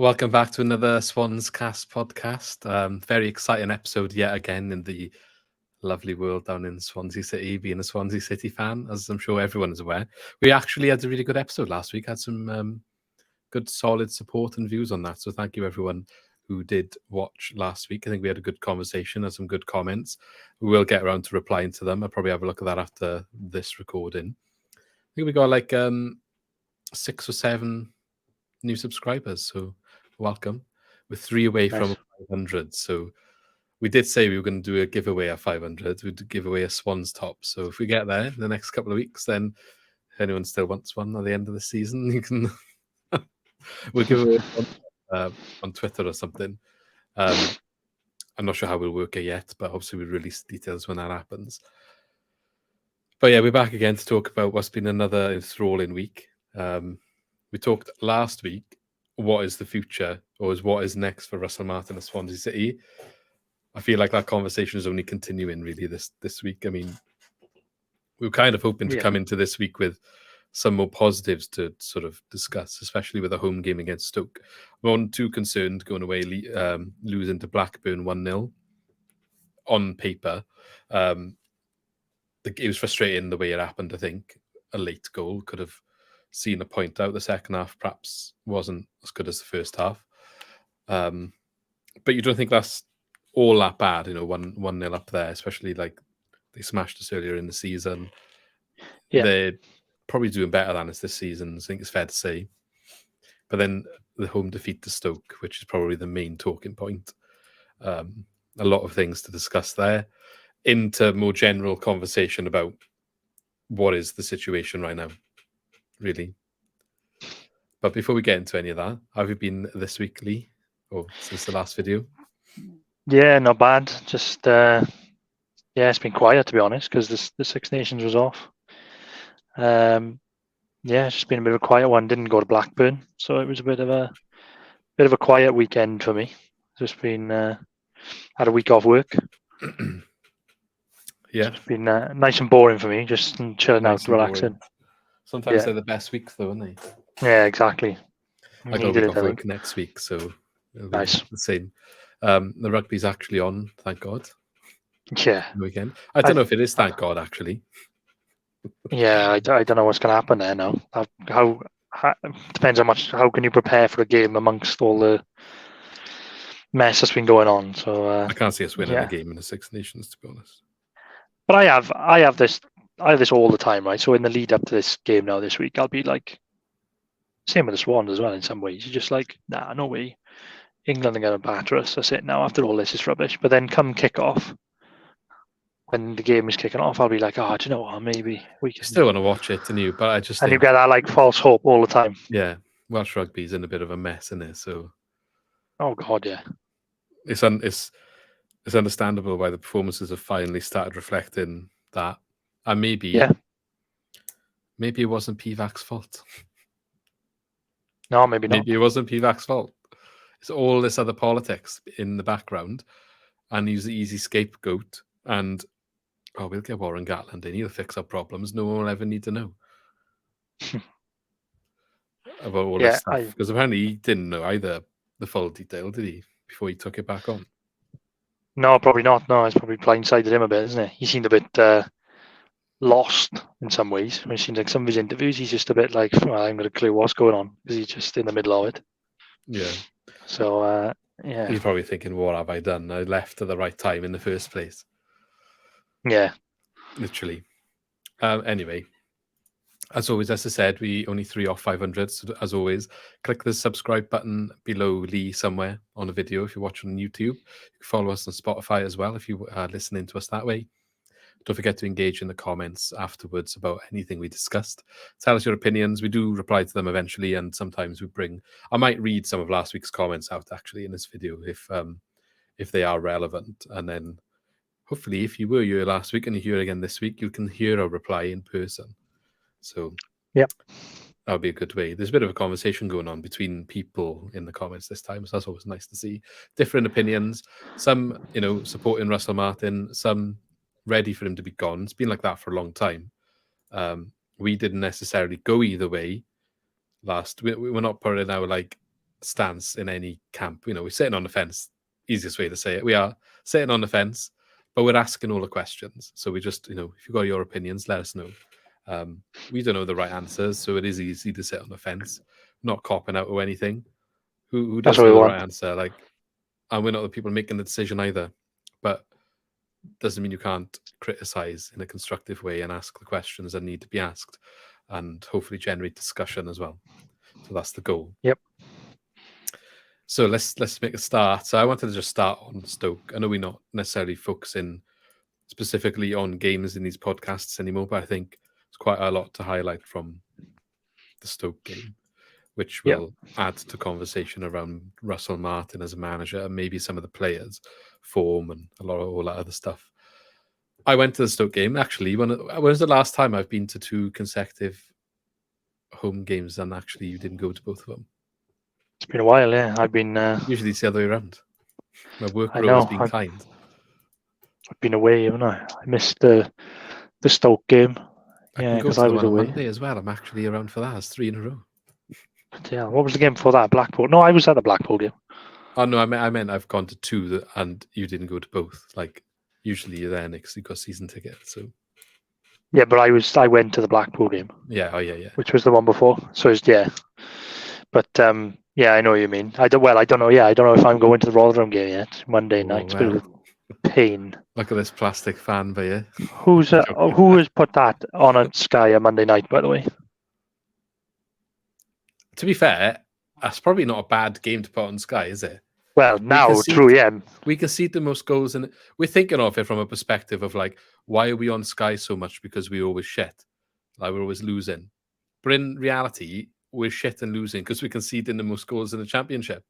Welcome back to another Swans Cast podcast. Very exciting episode yet again in the lovely world down in Swansea City, being a Swansea City fan, as I'm sure everyone is aware. We actually had a really good episode last week, had some good solid support and views on that. So thank you everyone who did watch last week. I think we had a good conversation and some good comments. We will get around to replying to them. I'll probably have a look at that after this recording. I think we got like 6 or 7 new subscribers, so welcome. We're 3 away from 500, so we did say we were going to do a giveaway at 500. We'd give away a Swans top, so if we get there in the next couple of weeks, then if anyone still wants one at the end of the season, you can we'll give away one on Twitter or something. I'm not sure how we'll work it yet, but obviously we'll release details when that happens. But yeah, we're back again to talk about what's been another enthralling week. We talked last week, what is the future, or what is next for Russell Martin at Swansea City? I feel like that conversation is only continuing really this week. I mean, we were kind of hoping to come into this week with some more positives to sort of discuss, especially with a home game against Stoke. We weren't too concerned going away, losing to Blackburn 1-0 on paper. It was frustrating the way it happened, I think. A late goal could have seen a point out. The second half perhaps wasn't as good as the first half. But you don't think that's all that bad, 1-0 up there, especially like they smashed us earlier in the season. Yeah. They're probably doing better than us this season, I think it's fair to say. But then the home defeat to Stoke, which is probably the main talking point. A lot of things to discuss there. Into more general conversation about what is the situation right now, really. But before we get into any of that, how have you been this week, Lee, or since the last video? Yeah, not bad. Just it's been quiet, to be honest, because the Six Nations was off. It's just been a bit of a quiet one. Didn't go to Blackburn, so it was a bit of a quiet weekend for me. Just been had a week off work. Yeah, it's been nice and boring for me. Just chilling out, relaxing. Boring. Sometimes they're the best weeks, though, aren't they? Yeah, exactly. I got a week off work next week, so it'll be the same. The rugby's actually on, thank God. Yeah. The weekend. I don't know if it is, thank God, actually. Yeah, I don't know what's going to happen there now. How depends how can you prepare for a game amongst all the mess that's been going on. So I can't see us winning a game in the Six Nations, to be honest. But I have this all the time, right? So in the lead up to this game now this week, I'll be like, same with the Swans as well in some ways. You're just like, nah, no way. England are going to batter us. That's it now. After all this is rubbish. But then come kick off, when the game is kicking off, I'll be like, do you know what? Maybe we can. Still want to watch it, and but I just and you get that like false hope all the time. Yeah, Welsh rugby's in a bit of a mess, isn't it? So, oh God, yeah. It's understandable why the performances have finally started reflecting that, and maybe it wasn't Pivac's fault. No, maybe not. Maybe it wasn't Pivac's fault. It's all this other politics in the background, and he's the easy scapegoat. And we'll get Warren Gatland in. He'll fix our problems. No one will ever need to know about all this stuff, because apparently he didn't know either the full detail, did he? Before he took it back on. No, probably not. No, it's probably blindsided him a bit, isn't it? He seemed a bit lost in some ways. It seems like some of his interviews, he's just a bit like, I haven't got a clue what's going on, because he's just in the middle of it. Yeah. So, He's probably thinking, what have I done? I left at the right time in the first place. Yeah. Literally. Anyway, as always, as I said, we only 3 off 500. So as always, click the subscribe button below Lee somewhere on a video if you're watching on YouTube. You can follow us on Spotify as well if you are listening to us that way. Don't forget to engage in the comments afterwards about anything we discussed. Tell us your opinions. We do reply to them eventually, and sometimes I might read some of last week's comments out actually in this video if they are relevant. And then hopefully if you were here last week and you're here again this week, you can hear a reply in person. So that would be a good way. There's a bit of a conversation going on between people in the comments this time, so that's always nice to see. Different opinions. Some, supporting Russell Martin, some ready for him to be gone. It's been like that for a long time. We didn't necessarily go either way we're not putting our stance in any camp. We're sitting on the fence. Easiest way to say it. We are sitting on the fence, but we're asking all the questions. So we just, if you've got your opinions, let us know. We don't know the right answers, so it is easy to sit on the fence, not copping out or anything. Who That's does what we know the want. right answer? And we're not the people making the decision either. But doesn't mean you can't criticize in a constructive way and ask the questions that need to be asked, and hopefully generate discussion as well. So that's the goal. Yep. So let's make a start. So I wanted to just start on Stoke. I know we're not necessarily focusing specifically on games in these podcasts anymore, but I think there's quite a lot to highlight from the Stoke game, which will add to conversation around Russell Martin as a manager and maybe some of the players' form and a lot of all that other stuff. I went to the Stoke game, actually. When was the last time I've been to 2 consecutive home games and actually you didn't go to both of them? It's been a while, yeah. I've been... Usually it's the other way around. My I workload know. has been kind. I've been away, haven't I? I missed the Stoke game. I Yeah, can go because to I the was one on away. Monday as well. I'm actually around for that. It's 3 in a row. But yeah, what was the game before that? Blackpool? No, I was at the Blackpool game. Oh, no, I meant I've gone to 2 and you didn't go to both. Usually you're there because you've got season tickets. So Yeah, but I went to the Blackpool game. Yeah, oh yeah. Which was the one before. So it's, yeah. But yeah, I know what you mean. I don't know. Yeah, I don't know if I'm going to the Rotherham game yet. Monday night. It's a bit of a pain. Look at this plastic fan by you. Who has put that on a Sky a Monday night, by the way? To be fair, that's probably not a bad game to put on Sky, is it? Well, now, true, yeah. We concede the most goals, and we're thinking of it from a perspective of why are we on Sky so much? Because we always shit. We're always losing. But in reality, we're shit and losing because we conceding the most goals in the Championship.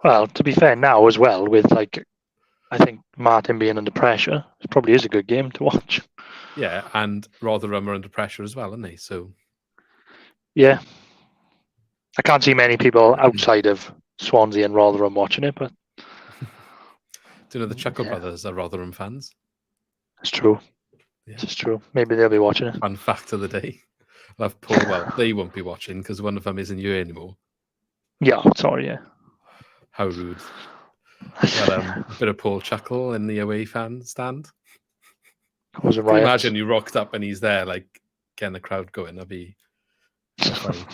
Well, to be fair, now as well, with I think Martin being under pressure, it probably is a good game to watch. Yeah, and Rotherham are under pressure as well, aren't they? So yeah, I can't see many people outside of Swansea and Rotherham watching it, but do you know the Chuckle brothers are Rotherham fans? It's true. Yeah. It's true. Maybe they'll be watching it. Fun fact of the day. I'll have Paul. Well, they won't be watching because one of them isn't here anymore. Yeah, sorry. Yeah. How rude. But a bit of Paul chuckle in the away fan stand. Can you imagine you rocked up and he's there, getting the crowd going? That'd be funny.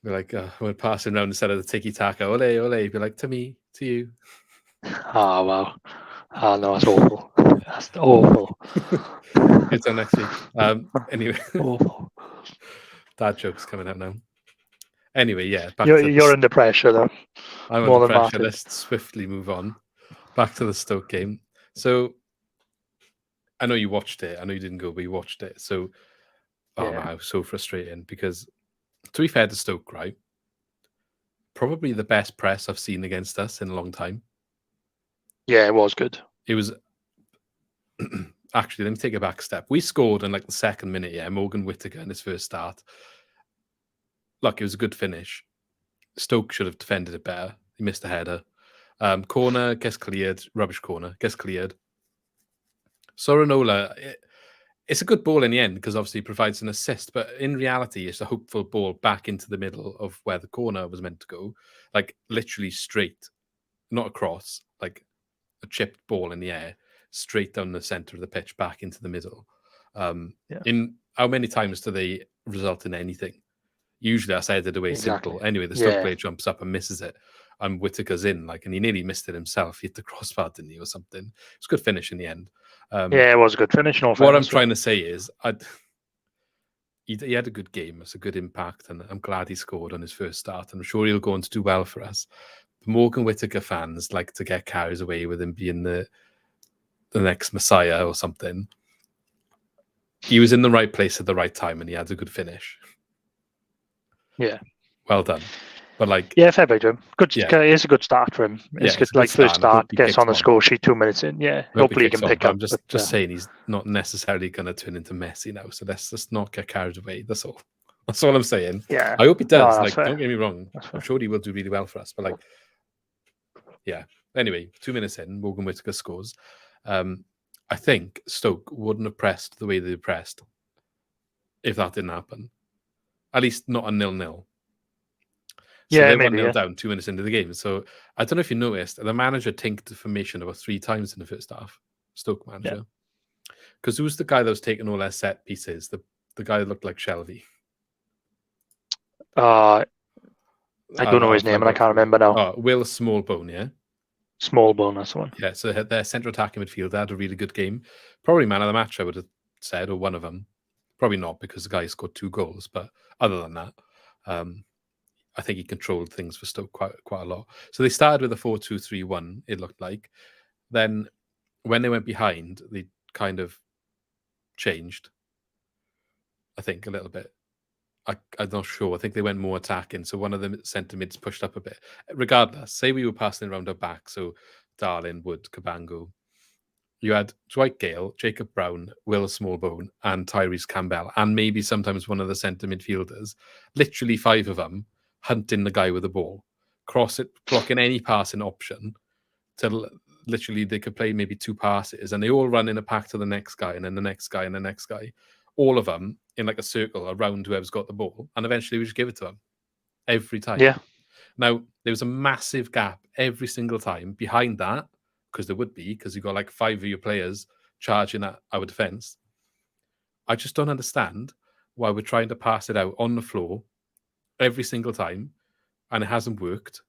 Be we're passing around instead of the tiki taka. Ole, ole. Be like, to me, to you. Oh, wow. Oh, no, that's awful. That's awful. It's on next week. Anyway. Awful. Dad jokes coming out now. Anyway, yeah. You're under pressure, though. I'm under pressure. Let's swiftly move on. Back to the Stoke game. So, I know you watched it. I know you didn't go, but you watched it. So, man, it was so frustrating because, to be fair to Stoke, right? Probably the best press I've seen against us in a long time. Yeah, it was good. It was... Actually, let me take a back step. We scored in the second minute, yeah. Morgan Whittaker in his first start. Look, it was a good finish. Stoke should have defended it better. He missed a header. Corner gets cleared. Rubbish corner gets cleared. Sorinola, it's a good ball in the end because obviously it provides an assist, but in reality, it's a hopeful ball back into the middle of where the corner was meant to go. Literally straight, not across, a chipped ball in the air, straight down the centre of the pitch, back into the middle. In how many times do they result in anything? Usually that's headed away simple. Anyway, the Stoke player jumps up and misses it. And Whittaker's in, and he nearly missed it himself. He hit the crossbar, didn't he, or something? It's a good finish in the end. Yeah, it was a good finish. What I'm trying to say is, he had a good game. It's a good impact, and I'm glad he scored on his first start. I'm sure he'll go on to do well for us. The Morgan Whittaker fans like to get carried away with him being the next Messiah or something. He was in the right place at the right time, and he had a good finish. Yeah. Well done. But fair play to him. Good. Yeah. It's a good start for him. It's good. First start, gets on the score sheet 2 minutes in. Yeah, hopefully he can pick up. I'm just saying he's not necessarily going to turn into Messi now. So let's just not get carried away. That's all. That's all I'm saying. Yeah. I hope he does. Don't get me wrong. I'm sure he will do really well for us. But yeah. Anyway, 2 minutes in, Morgan Whittaker scores. I think Stoke wouldn't have pressed the way they pressed if that didn't happen. At least not a 0-0. So they're 1-0 down 2 minutes into the game. So I don't know if you noticed, the manager tinked the formation about 3 times in the first half. Stoke manager. Because who's the guy that was taking all their set pieces? The guy that looked like Shelby. I don't know his name, and I can't remember now. Oh, Will Smallbone, yeah? Smallbone, that's the one. Yeah, so their central attacking midfielder had a really good game. Probably man of the match, I would have said, or one of them. Probably not, because the guy scored 2 goals. But other than that, I think he controlled things for Stoke quite a lot. So they started with a 4-2-3-1, it looked like. Then when they went behind, they kind of changed, I think, a little bit. I'm not sure. I think they went more attacking. So one of the centre mids pushed up a bit. Regardless, say we were passing around our back. So Darlin, Wood, Cabango. You had Dwight Gale, Jacob Brown, Will Smallbone, and Tyrese Campbell, and maybe sometimes one of the centre midfielders. Literally 5 of them hunting the guy with the ball, cross it, blocking any passing option. Till literally they could play maybe 2 passes, and they all run in a pack to the next guy, and then the next guy, and the next guy. All of them in like a circle around whoever's got the ball, and eventually we just give it to them every time. Yeah. Now there was a massive gap every single time behind that, because there would be, because you've got like 5 of your players charging at our defence. I just don't understand why we're trying to pass it out on the floor every single time, and it hasn't worked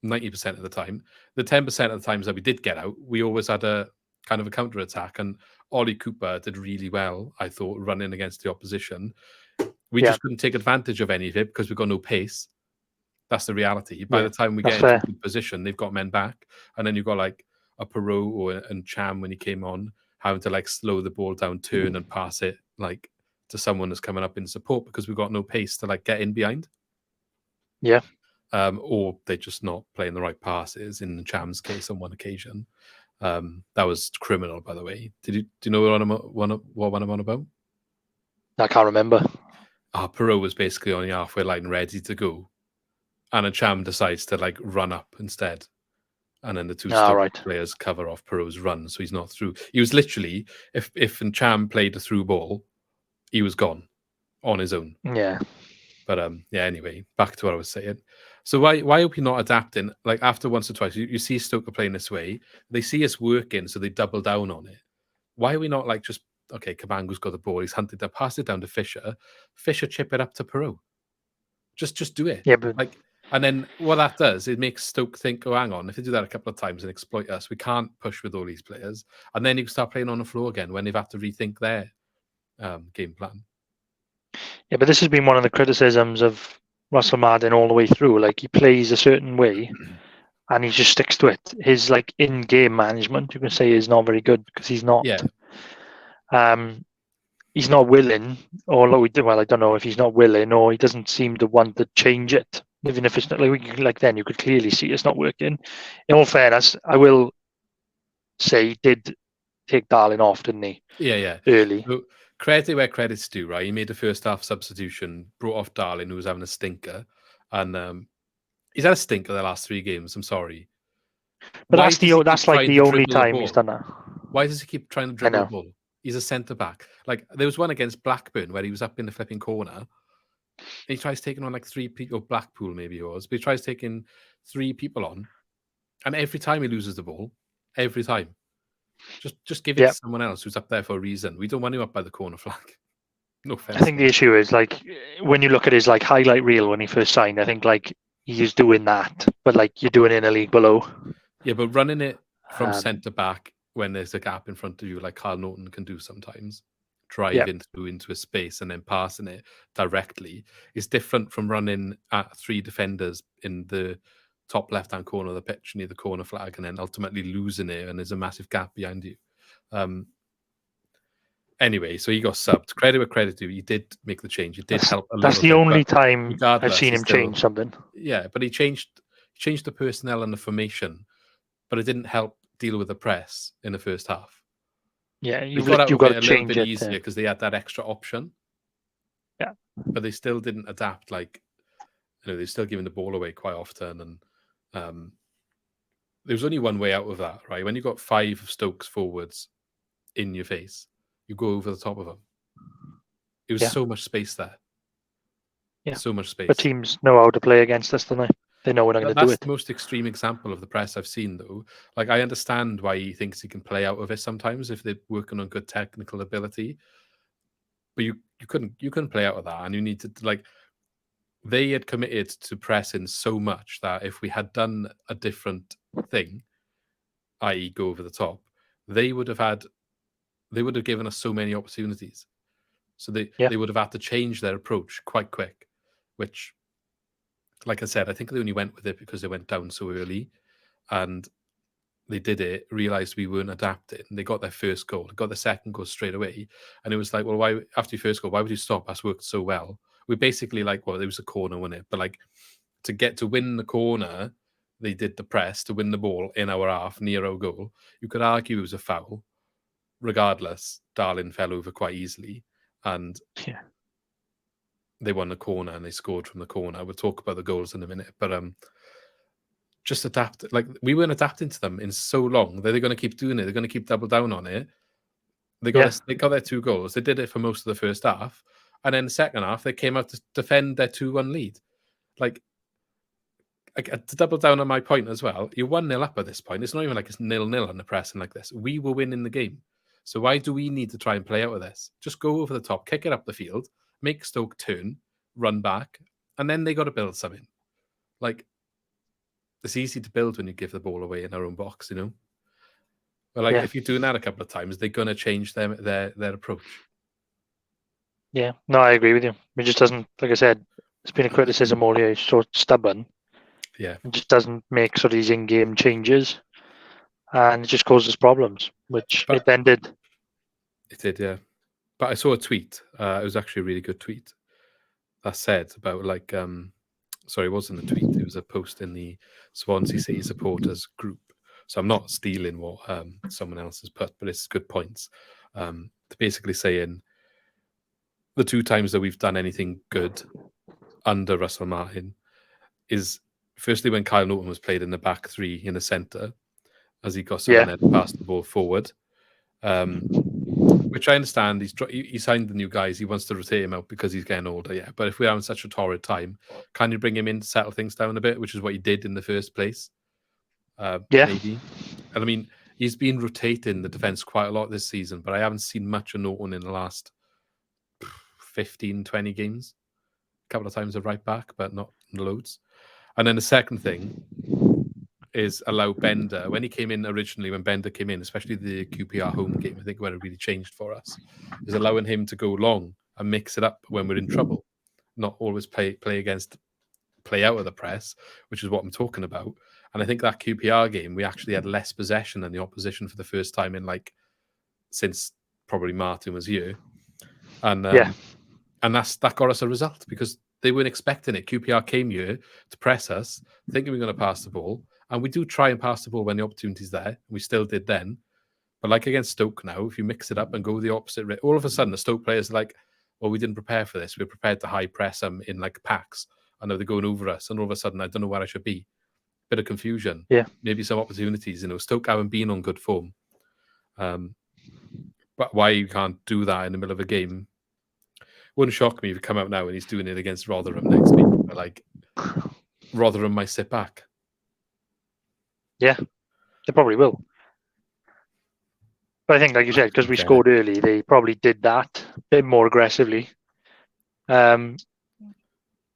90% of the time. The 10% of the times that we did get out, we always had a kind of a counter attack, and Ollie Cooper did really well, I thought, running against the opposition. We just couldn't take advantage of any of it because we've got no pace. That's the reality. By the time we get into a good position, they've got men back, and then you've got like a Perot and Cham when he came on, having to like slow the ball down, turn and pass it like to someone that's coming up in support because we've got no pace to like get in behind. Yeah. Or they're just not playing the right passes. In Cham's case, on one occasion, that was criminal. By the way, do you know what one I'm on about? I can't remember. Perot was basically on the halfway line, ready to go, and a Cham decides to like run up instead. And then the 2 players cover off Perot's run, so he's not through. He was literally, if Cham played a through ball, he was gone on his own. Yeah. But anyway, back to what I was saying. So why are we not adapting? Like after once or twice, you see Stoke playing this way, they see us working, so they double down on it. Why are we not like just, okay, Cabango's got the ball, he's hunted that, pass it down to Fisher chip it up to Perot. Just do it. Yeah, but and then what that does, it makes Stoke think, oh, hang on, if they do that a couple of times and exploit us, we can't push with all these players. And then you can start playing on the floor again when they've had to rethink their game plan. Yeah, but this has been one of the criticisms of Russell Madden all the way through. Like, he plays a certain way and he just sticks to it. His like in-game management, you can say, is not very good because he's not. Yeah. He's not willing, or well, I don't know if he's not willing, or he doesn't seem to want to change it. Even if it's not like then you could clearly see it's not working. In all fairness, I will say he did take Darlin off, didn't he? Yeah. Early. So, credit where credit's due, right? He made the first half substitution, brought off Darlin, who was having a stinker, and he's had a stinker the last 3 games. I'm sorry, but that's like the only time he's done that. Why does he keep trying to dribble the ball? He's a centre back. Like there was one against Blackburn where he was up in the flipping corner. He tries taking on like 3 people, Blackpool maybe it was, but he tries taking 3 people on, and every time he loses the ball, every time. Just give it to someone else who's up there for a reason. We don't want him up by the corner flag. No offense. I think the issue is like when you look at his like highlight reel when he first signed, I think like he's doing that, but like you're doing it in a league below. Yeah, but running it from centre back when there's a gap in front of you, like Carl Norton can do sometimes, driving through into a space and then passing it directly, is different from running at 3 defenders in the top left-hand corner of the pitch near the corner flag and then ultimately losing it and there's a massive gap behind you. Anyway, so he got subbed. Credit where credit due. He did make the change. It did help a little bit. That's the only time I've seen him change something. Yeah, but he changed the personnel and the formation, but it didn't help deal with the press in the first half. Yeah, you've got to change it easier because they had that extra option. Yeah, but they still didn't adapt. Like, they're still giving the ball away quite often, and there's only one way out of that, right? When you got 5 of Stoke's forwards in your face, you go over the top of them. It was so much space there. Yeah. So much space. But teams know how to play against us, don't they? They know we're not going to do That's it. the most extreme example of the press I've seen, though. Like, I understand why he thinks he can play out of it sometimes if they're working on good technical ability, but you couldn't play out of that, and you need to, like, they had committed to pressing so much that if we had done a different thing, i.e., go over the top, they would have given us so many opportunities. So they would have had to change their approach quite quick, which, like I said, I think they only went with it because they went down so early, and they did it, realized we weren't adapting. They got their first goal, got the second goal straight away, and it was like, well, why after your first goal, why would you stop? That's worked so well. We basically, like, well, it was a corner, wasn't it? But like, to win the corner, they did the press to win the ball in our half near our goal. You could argue it was a foul. Regardless, Darlin fell over quite easily, and they won the corner and they scored from the corner. We'll talk about the goals in a minute, but just adapt. Like, we weren't adapting to them in so long. They're going to keep doing it. They're going to keep double down on it. They got their 2 goals. They did it for most of the first half, and then the second half they came out to defend their 2-1 lead. Like, to double down on my point as well, you're 1-0 up at this point. It's not even like it's 0-0 on the pressing like this. We were winning the game. So why do we need to try and play out of this? Just go over the top, kick it up the field, make Stoke turn, run back, and then they got to build something. Like, it's easy to build when you give the ball away in our own box, you know? But like, if you're doing that a couple of times, they're going to change their approach. Yeah, no, I agree with you. It just doesn't, like I said, it's been a criticism all year. He's so stubborn. Yeah. It just doesn't make sort of these in-game changes, and it just causes problems, which it then did. It did, yeah. But I saw a tweet. It was actually a really good tweet that said about, like, sorry, it wasn't a tweet. It was a post in the Swansea City supporters group. So I'm not stealing what someone else has put, but it's good points. Basically saying the 2 times that we've done anything good under Russell Martin is firstly when Kyle Norton was played in the back 3 in the centre, as he got someone to pass the ball forward. Which I understand. He signed the new guys. He wants to rotate him out because he's getting older, yeah. But if we're having such a torrid time, can you bring him in to settle things down a bit, which is what he did in the first place? Maybe. And I mean, he's been rotating the defence quite a lot this season, but I haven't seen much of Norton in the last 15, 20 games. A couple of times at right back, but not loads. And then the second thing is allow Bender, when he came in originally, when Bender came in, especially the QPR home game, I think where it really changed for us, is allowing him to go long and mix it up when we're in trouble, not always play out of the press, which is what I'm talking about. And I think that QPR game, we actually had less possession than the opposition for the first time in, like, since probably Martin was here. And and that got us a result because they weren't expecting it. QPR came here to press us, thinking we were going to pass the ball. And we do try and pass the ball when the opportunity's there. We still did then. But like against Stoke now, if you mix it up and go the opposite, all of a sudden the Stoke players are like, well, we didn't prepare for this. We're prepared to high press them in like packs. I know they're going over us. And all of a sudden, I don't know where I should be. Bit of confusion. Yeah. Maybe some opportunities. You know, Stoke haven't been on good form. But why you can't do that in the middle of a game wouldn't shock me if he come out now and he's doing it against Rotherham next week. But like, Rotherham might sit back. Yeah, they probably will. But I think, like you said, because we scored early, they probably did that a bit more aggressively. But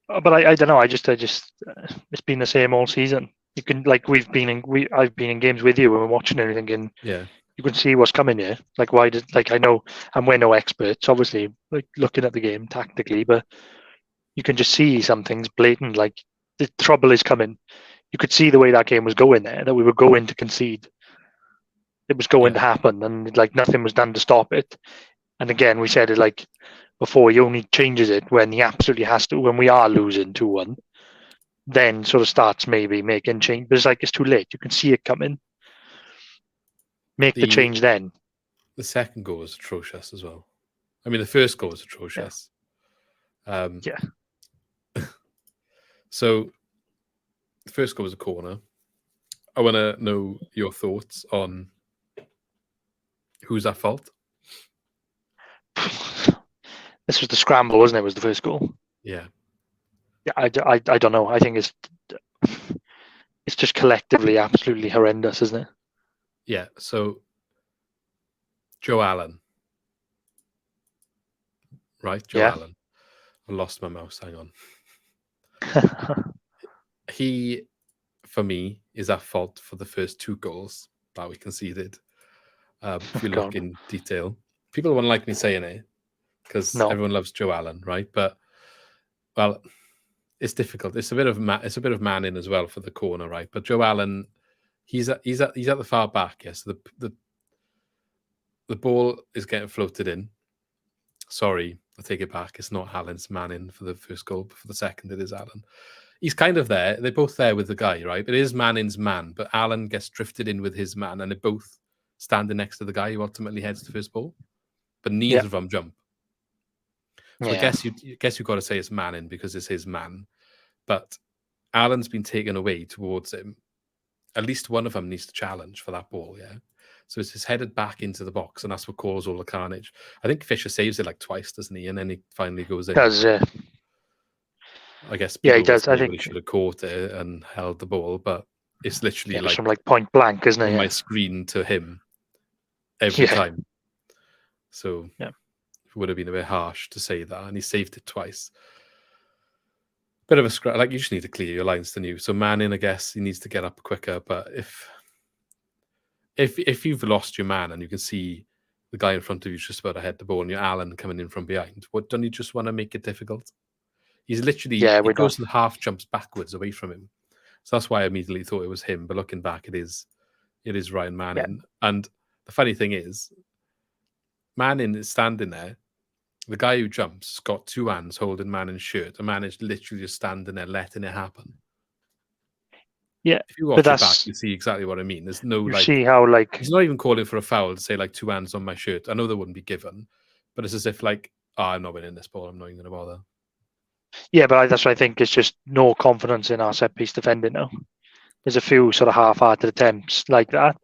I don't know. I just it's been the same all season. You can, like, I've been in games with you when we're watching it and thinking, you can see what's coming here. Like, why did, like, I know, and we're no experts, obviously, like, looking at the game tactically, but you can just see something's blatant. Like, the trouble is coming. You could see the way that game was going there, that we were going to concede. It was going to happen, and like nothing was done to stop it. And again, we said it like before, he only changes it when he absolutely has to, when we are losing 2-1, then sort of starts maybe making change. But it's like, it's too late. You can see it coming. Make the change then. The second goal was atrocious as well. I mean, the first goal was atrocious. So the first goal was a corner. I want to know your thoughts on who's at fault. This was the scramble, wasn't it? Was the first goal? Yeah. I don't know. I think it's just collectively absolutely horrendous, isn't it? Yeah. So Joe Allen, right? Joe Yeah. Allen. I lost my mouse. Hang on. He, for me, is at fault for the first 2 goals that we conceded. If you look God. in detail, people won't like me saying it because No. everyone loves Joe Allen, right? But well, it's difficult. It's a bit of Manning as well for the corner, right? But Joe Allen, he's at the far back. Yes, the ball is getting floated in. Sorry, I take it back. It's not Allen's Manning for the first goal, but for the second, it is Allen. He's kind of there. They're both there with the guy, right? It is Manning's man, but Allen gets drifted in with his man, and they're both standing next to the guy who ultimately heads the first ball. But neither of them jump. So I Yeah. guess you've got to say it's Manning because it's his man. But Allen's been taken away towards him. At least one of them needs to challenge for that ball, yeah. So it's headed back into the box, and that's what caused all the carnage. I think Fisher saves it like twice, doesn't he? And then he finally goes in. Does I guess yeah, he people will does. I say, well, he think should have caught it and held the ball, but it's literally it was from like like point blank, isn't it? from my Yeah. screen to him every Yeah. time. So Yeah. it would have been a bit harsh to say that, and he saved it twice. Bit of a scrap. Like, you just need to clear your lines, don't you? So Manning, I guess, he needs to get up quicker. But if you've lost your man and you can see the guy in front of you just about to head the ball and you're Allen coming in from behind, what don't you just want to make it difficult? He's literally, Yeah, he we're goes not. and half jumps backwards away from him. So that's why I immediately thought it was him. But looking back, it is Ryan Manning. Yeah. And the funny thing is, Manning is standing there. The guy who jumps has got 2 hands holding Manning's shirt. And Manning's literally just standing there letting it happen. Yeah. If you But watch it back, that's you see exactly what I mean. There's no you like, see how like he's not even calling for a foul to say like 2 hands on my shirt. I know there wouldn't be given, but it's as if like, I'm not winning this ball. I'm not even going to bother. yeah, but that's what I think. It's just no confidence in our set piece defending now. There's a few sort of half-hearted attempts like that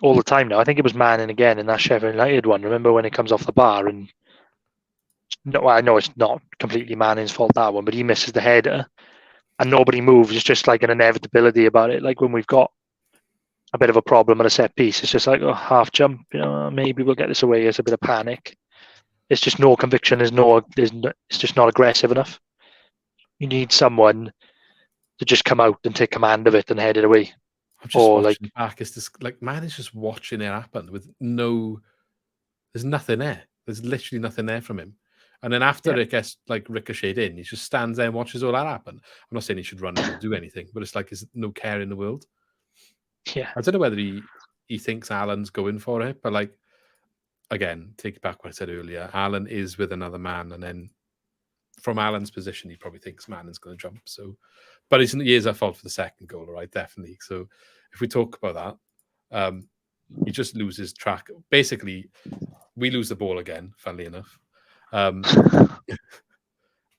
all the time now. I think it was Manning again in that Sheffield United one. Remember when it comes off the bar and no, I know it's not completely Manning's fault that one, but he misses the header and nobody moves. It's just like an inevitability about it. Like when we've got a bit of a problem at a set piece, it's just like half jump. Maybe we'll get this away. It's a bit of panic. It's just no conviction. It's just not aggressive enough. You need someone to just come out and take command of it and head it away. I'm just Or watching like, back. It's just like, man is just watching it happen with there's nothing there. There's literally nothing there from him. And then after yeah, it gets like ricocheted in, he just stands there and watches all that happen. I'm not saying he should run in or do anything, but it's like there's no care in the world. yeah, I don't know whether he thinks Alan's going for it, but like, again, take back what I said earlier. Alan is with another man, and then from Alan's position, he probably thinks Manning's going to jump. So, but he is at fault for the second goal, right? Definitely. So, if we talk about that, he just loses track. Basically, we lose the ball again. Funnily enough,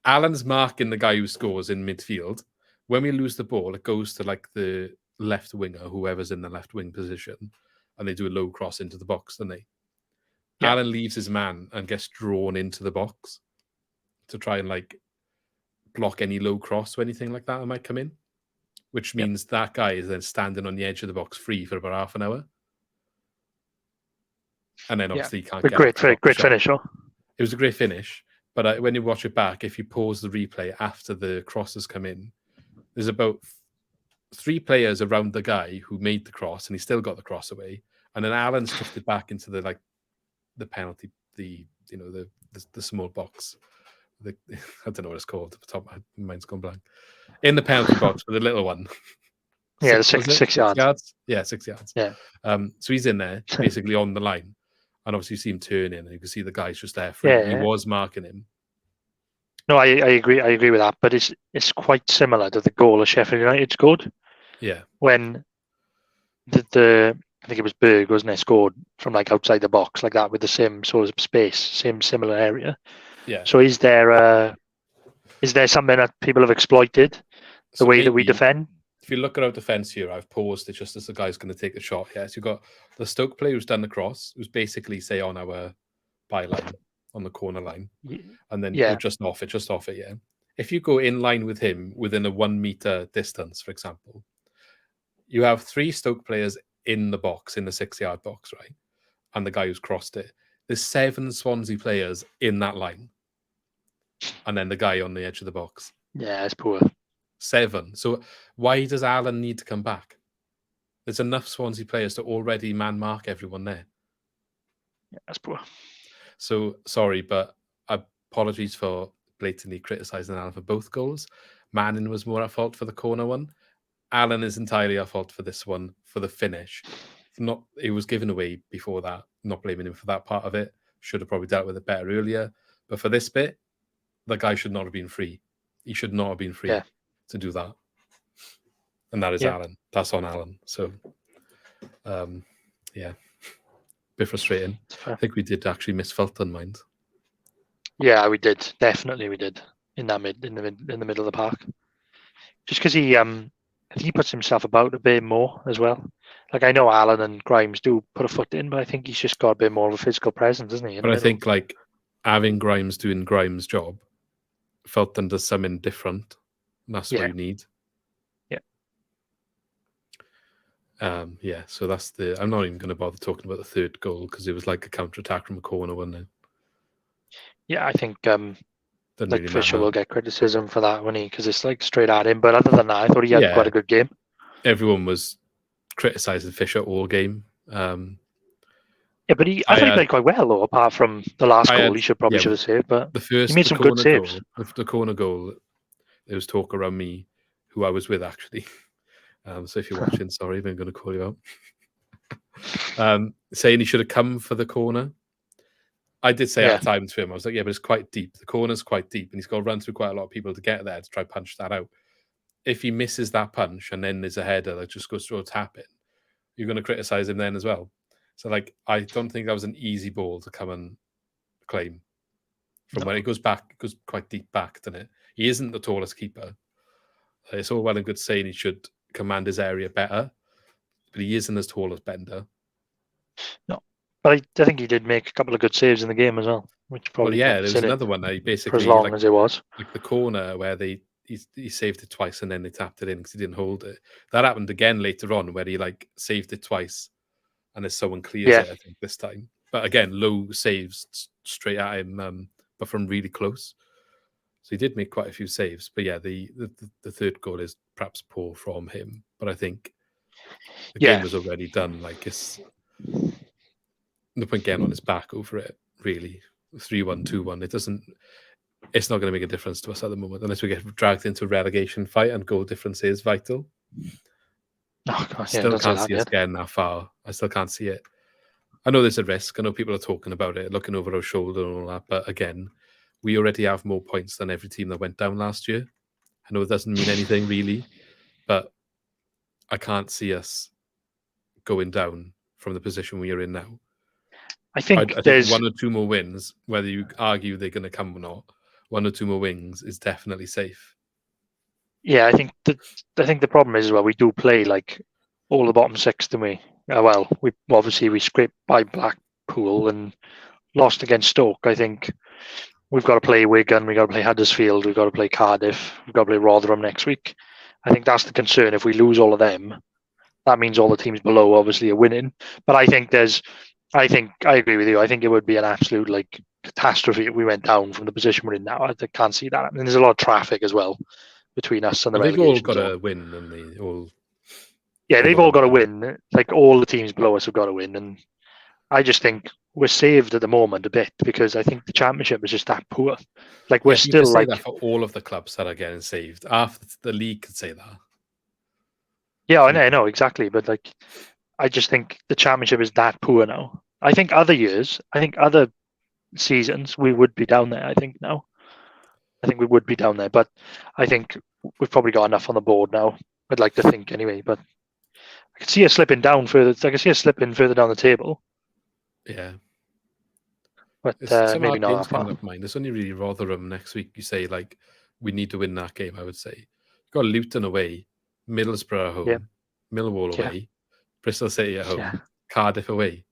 Alan's marking the guy who scores in midfield. When we lose the ball, it goes to like the left winger, whoever's in the left wing position, and they do a low cross into the box, don't they? yeah, Alan leaves his man and gets drawn into the box to try and like block any low cross or anything like that might come in, which yeah, means that guy is then standing on the edge of the box free for about half an hour. And then yeah. obviously he can't But get up to block the great shot. finish, huh? It was a great finish. But when you watch it back, if you pause the replay after the crosses come in, there's about 3 players around the guy who made the cross, and he still got the cross away. And then Alan's drifted back into the penalty, the small box. I don't know what it's called. At the top, my mind's gone blank. In the penalty box with the little one. Yeah, the Was it 6 yards. yards? Yeah, 6 yards. Yeah, So he's in there, basically on the line. And obviously you see him turn in, and you can see the guy's just there free. He yeah. was marking him. No, I agree. I agree with that. But it's quite similar to the goal of Sheffield United scored Yeah. when the I think it was Berg, wasn't it? Scored from like outside the box like that with the same sort of space, same similar area. Yeah. So is there something that people have exploited the So way that we maybe defend? if you look at our defence here, I've paused it just as the guy's going to take the shot. Yeah, so you've got the Stoke player who's done the cross, who's basically, say, on our byline, on the corner line. And then Yeah, you're just off it, yeah. if you go in line with him within a 1 meter distance, for example, you have 3 Stoke players in the box, in the 6-yard box, right? And the guy who's crossed it. There's 7 Swansea players in that line. And then the guy on the edge of the box. Yeah, it's poor. 7. So why does Alan need to come back? There's enough Swansea players to already man mark everyone there. Yeah, that's poor. So sorry, but apologies for blatantly criticising Alan for both goals. Manning was more at fault for the corner one. Alan is entirely at fault for this one, for the finish. It was given away before that. Not blaming him for that part of it. Should have probably dealt with it better earlier. But for this bit, the guy should not have been free. He should not have been free to do that. And that is Alan. That's on Alan. So, yeah, bit frustrating. I think we did actually miss Fulton, mind. Yeah, we did. Definitely, we did in the middle of the park. Just because he puts himself about a bit more as well. Like, I know Alan and Grimes do put a foot in, but I think he's just got a bit more of a physical presence, isn't he? But I think like having Grimes doing Grimes' job, Fulton does something different. And that's what you need. Yeah. So that's I'm not even going to bother talking about the third goal because it was like a counter attack from a corner, wasn't it? Yeah, I think really Fisher will get criticism for that, won't he? Because it's like straight at him. But other than that, I thought he had quite a good game. Everyone was criticising Fisher all game. Yeah, but I thought he played quite well, though. Apart from the last goal, he should have saved. But he made some good saves. The corner goal, there was talk around me, who I was with actually. So if you're watching, sorry, I'm going to call you out. Saying he should have come for the corner. I did say at times to him, I was like, yeah, but it's quite deep. The corner's quite deep, and he's got to run through quite a lot of people to get there to try punch that out. If he misses that punch and then there's a header that just goes through a tap in, you're going to criticise him then as well. So, like, I don't think that was an easy ball to come and claim. From when it goes back, it goes quite deep back, doesn't it? He isn't the tallest keeper. It's all well and good saying he should command his area better, but he isn't as tall as Bender. No, but I think he did make a couple of good saves in the game as well. Which probably there was another one. Basically, for as long as it was, like the corner where he saved it twice and then they tapped it in because he didn't hold it. That happened again later on where he like saved it twice and then someone clears it. I think this time, but again, low saves straight at him, but from really close. So he did make quite a few saves, but yeah, the third goal is perhaps poor from him. But I think the game was already done. Like it's no point getting on his back over it. Really, 3-1, 2-1. It's not going to make a difference to us at the moment unless we get dragged into a relegation fight and goal difference is vital. Oh, God, still can't see us getting that far. I still can't see it. I know there's a risk. I know people are talking about it, looking over our shoulder and all that. But again, we already have more points than every team that went down last year. I know it doesn't mean anything really, but I can't see us going down from the position we are in now. I think there's 1 or 2 more wins, whether you argue they're going to come or not. 1 or 2 more wins is definitely safe. Yeah, I think the problem is, well, we do play like all the bottom 6, don't we? We scraped by Blackpool and lost against Stoke. I think we've got to play Wigan, we've got to play Huddersfield, we've got to play Cardiff, we've got to play Rotherham next week. I think that's the concern. If we lose all of them, that means all the teams below obviously are winning. But I agree with you. I think it would be an absolute like catastrophe if we went down from the position we're in now. I can't see that. And there's a lot of traffic as well between us and the relegation. They've all got to win, and they all. Yeah, they've all got to win. Like all the teams below us have got to win, and I just think we're saved at the moment a bit because I think the championship is just that poor. Like we're still like that for all of the clubs that are getting saved. After the league could say that. Yeah, I know exactly, but like I just think the championship is that poor now. I think other seasons we would be down there. I think we would be down there, but I think we've probably got enough on the board now. I'd like to think anyway, but I can see us slipping down further. I can see us slipping further down the table. Yeah, but maybe not that far. It's only really Rotherham next week. You say like we need to win that game. I would say you've got Luton away, Middlesbrough at home, Millwall away, Bristol City at home, Cardiff away.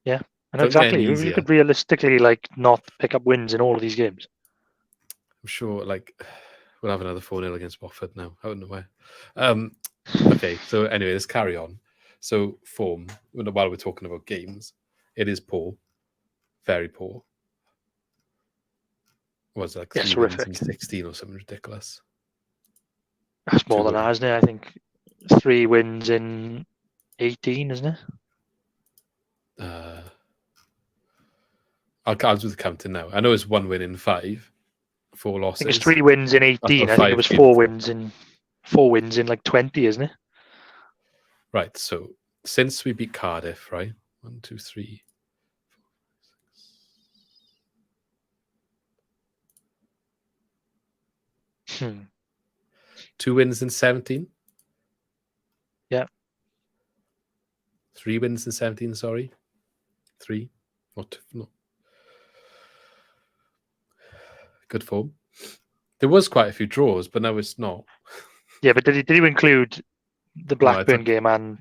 Yeah, and exactly. We could realistically like not pick up wins in all of these games. I'm sure, like, we'll have another 4-0 against Watford now, out of nowhere. Okay, so anyway, let's carry on. So, form, while we're talking about games, it is poor. Very poor. Was it like 3 wins in 16 or something ridiculous? That's more than that, isn't it? I think 3 wins in 18, isn't it? I'll do the counting now. I know it's 1 win in 5, 4 losses. I think it's 3 wins in 18. I think it was 4 wins in like 20, isn't it? Right. So since we beat Cardiff, right? 1, 2, 3, 4, 5, 6. 2 wins in 17. Yeah. 3 wins in 17. Sorry, 3. Not good form. There was quite a few draws, but now it's not. Yeah, but did you include the Blackburn game and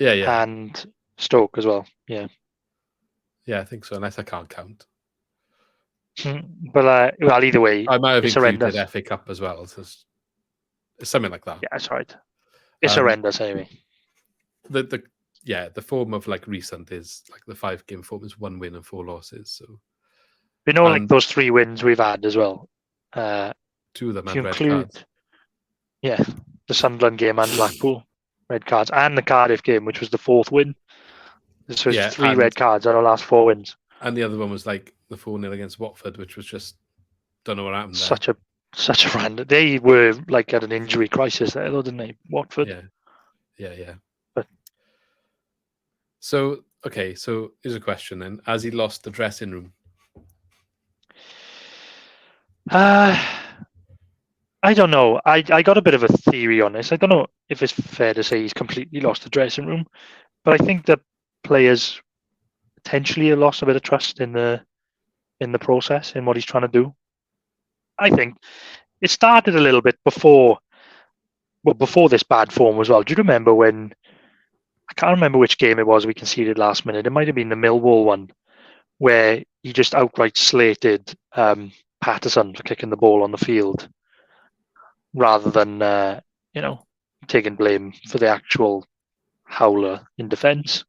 and Stoke as well? Yeah. Yeah, I think so, unless I can't count. But well, either way, I might have included horrendous. FA Cup as well. So it's something like that. Yeah, that's right. It's horrendous anyway. The form of like recent is like the 5-game form is 1 win and 4 losses. So like those 3 wins we've had as well. 2 of them had red cards. Yeah, the Sunderland game and Blackpool red cards, and the Cardiff game, which was the 4th win. So it's 3 red cards out of the last 4 wins. And the other one was like the 4-0 against Watford, which was just don't know what happened there. Such a random. They were like at an injury crisis there, though, didn't they? Watford. Yeah. But so here's a question then: has he lost the dressing room? I don't know. I got a bit of a theory on this. I don't know if it's fair to say he's completely lost the dressing room, but I think that players potentially have lost a bit of trust in the process, in what he's trying to do. I think it started a little bit before this bad form as well. Do you remember when, I can't remember which game it was we conceded last minute. It might have been the Millwall one, where he just outright slated Patterson for kicking the ball on the field, rather than taking blame for the actual howler in defence.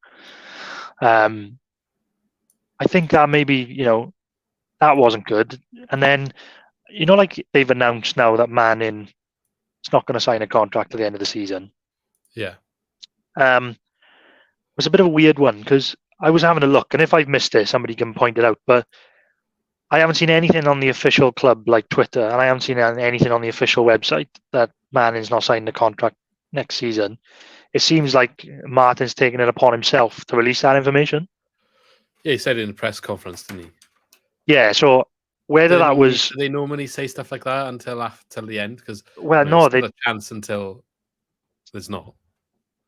I think that maybe that wasn't good. And then like they've announced now that Manning is not going to sign a contract at the end of the season. Yeah. It was a bit of a weird one, because I was having a look, and if I've missed it, somebody can point it out, but I haven't seen anything on the official club like Twitter, and I haven't seen anything on the official website that Manning's not signing a contract next season. It seems like Martin's taking it upon himself to release that information. Yeah, he said it in a press conference, didn't he? Yeah, so whether that was... Do they normally say stuff like that until the end? Because there's still a chance until there's not.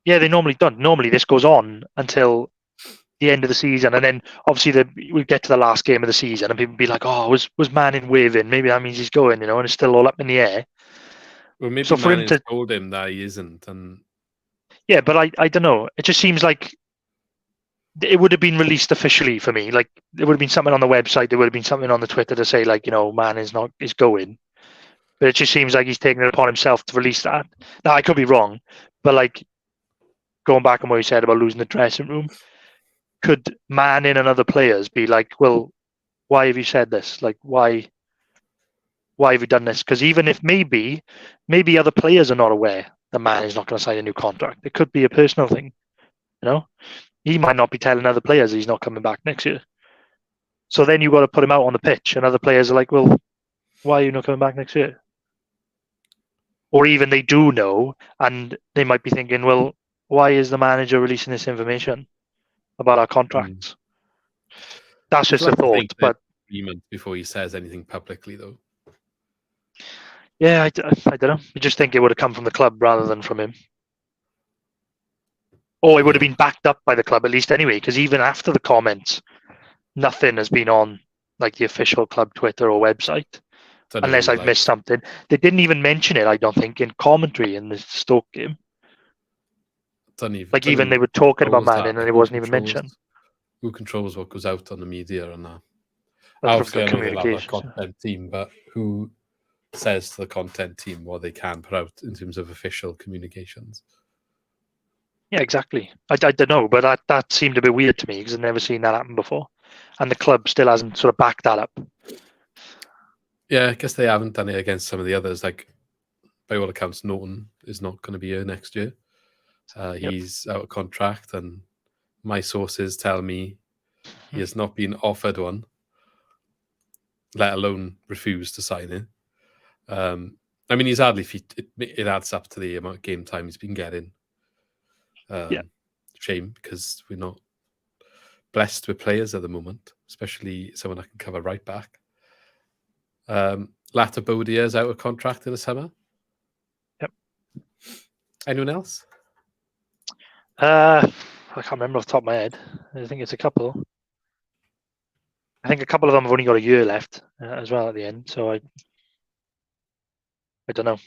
Yeah, they normally don't. Normally this goes on until the end of the season, and then obviously we get to the last game of the season, and people be like, "Oh, was Manning waving? Maybe that means he's going," and it's still all up in the air. Well, maybe so Manning told him that he isn't, and yeah, but I don't know. It just seems like it would have been released officially for me. Like there would have been something on the website, there would have been something on the Twitter to say like, Manning's is going, but it just seems like he's taking it upon himself to release that. Now I could be wrong, but like going back on what you said about losing the dressing room. Could Manning and other players be like, well, why have you said this? Like, why have you done this? Because even if maybe other players are not aware that Manning's not going to sign a new contract. It could be a personal thing, He might not be telling other players he's not coming back next year. So then you've got to put him out on the pitch, and other players are like, well, why are you not coming back next year? Or even they do know, and they might be thinking, well, why is the manager releasing this information about our contracts? That's just a thought, but before he says anything publicly, though. Yeah, I don't know. I just think it would have come from the club rather than from him, or it would have been backed up by the club at least anyway. Because even after the comments, nothing has been on like the official club Twitter or website, unless I've missed something. They didn't even mention it, I don't think, in commentary in the Stoke game. Even they were talking about Manning and it wasn't even mentioned. Who controls what goes out on the media and that? Obviously, I know they'll have a content team, but who says to the content team what they can put out in terms of official communications? Yeah, exactly. I don't know, but that seemed a bit weird to me because I've never seen that happen before, and the club still hasn't sort of backed that up. Yeah, I guess they haven't done it against some of the others. Like, by all accounts, Norton is not going to be here next year. He's out of contract, and my sources tell me he has not been offered one, let alone refused to sign it. I mean, he's hardly. It adds up to the amount of game time he's been getting. Shame, because we're not blessed with players at the moment, especially someone that can cover right back. Latabodia is out of contract in the summer. Yep. Anyone else? I can't remember off the top of my head. I think it's a couple. I think a couple of them have only got a year left as well at the end. So I don't know.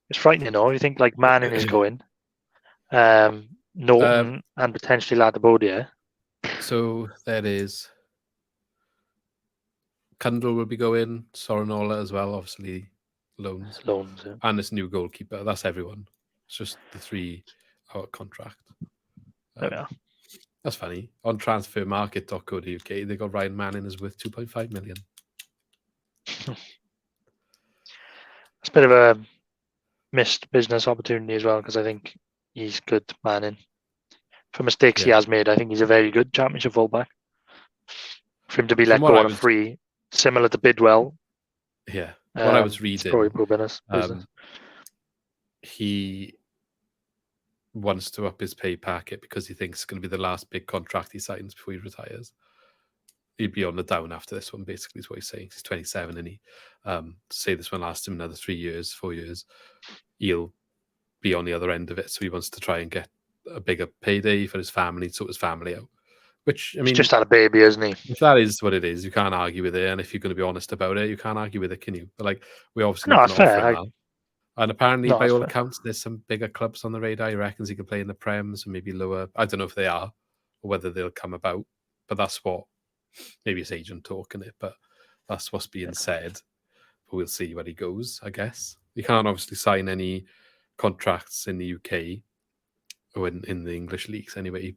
It's frightening, though. You think like Manning is going, Norton and potentially Latabodia. So there is. Cundle will be going. Sorinola as well, obviously loans. Yeah. And this new goalkeeper. That's everyone. It's just the 3 out contract. That's funny. On transfermarket.co.uk, they got Ryan Manning is worth 2.5 million. It's a bit of a missed business opportunity as well, because I think he's good, Manning. For mistakes he has made, I think he's a very good championship fullback. For him to be let go on a free, similar to Bidwell. Yeah. What I was reading, probably poor business. He wants to up his pay packet because he thinks it's going to be the last big contract he signs before he retires. He'd be on the down after this one, basically, is what he's saying. He's 27, and he say this one lasts him another 3 years, 4 years, he'll be on the other end of it. So he wants to try and get a bigger payday for his family, sort his family out. Which, I mean, he's just had a baby, isn't he? If that is what it is, you can't argue with it. And if you're going to be honest about it, you can't argue with it, can you? But like, we obviously not going to offer him that. And apparently, by all accounts, there's some bigger clubs on the radar. He reckons he could play in the Prems and maybe lower. I don't know if they are or whether they'll come about. But that's what, maybe it's agent talking it, but that's what's being said. But we'll see where he goes, I guess. He can't obviously sign any contracts in the UK or in the English leagues anyway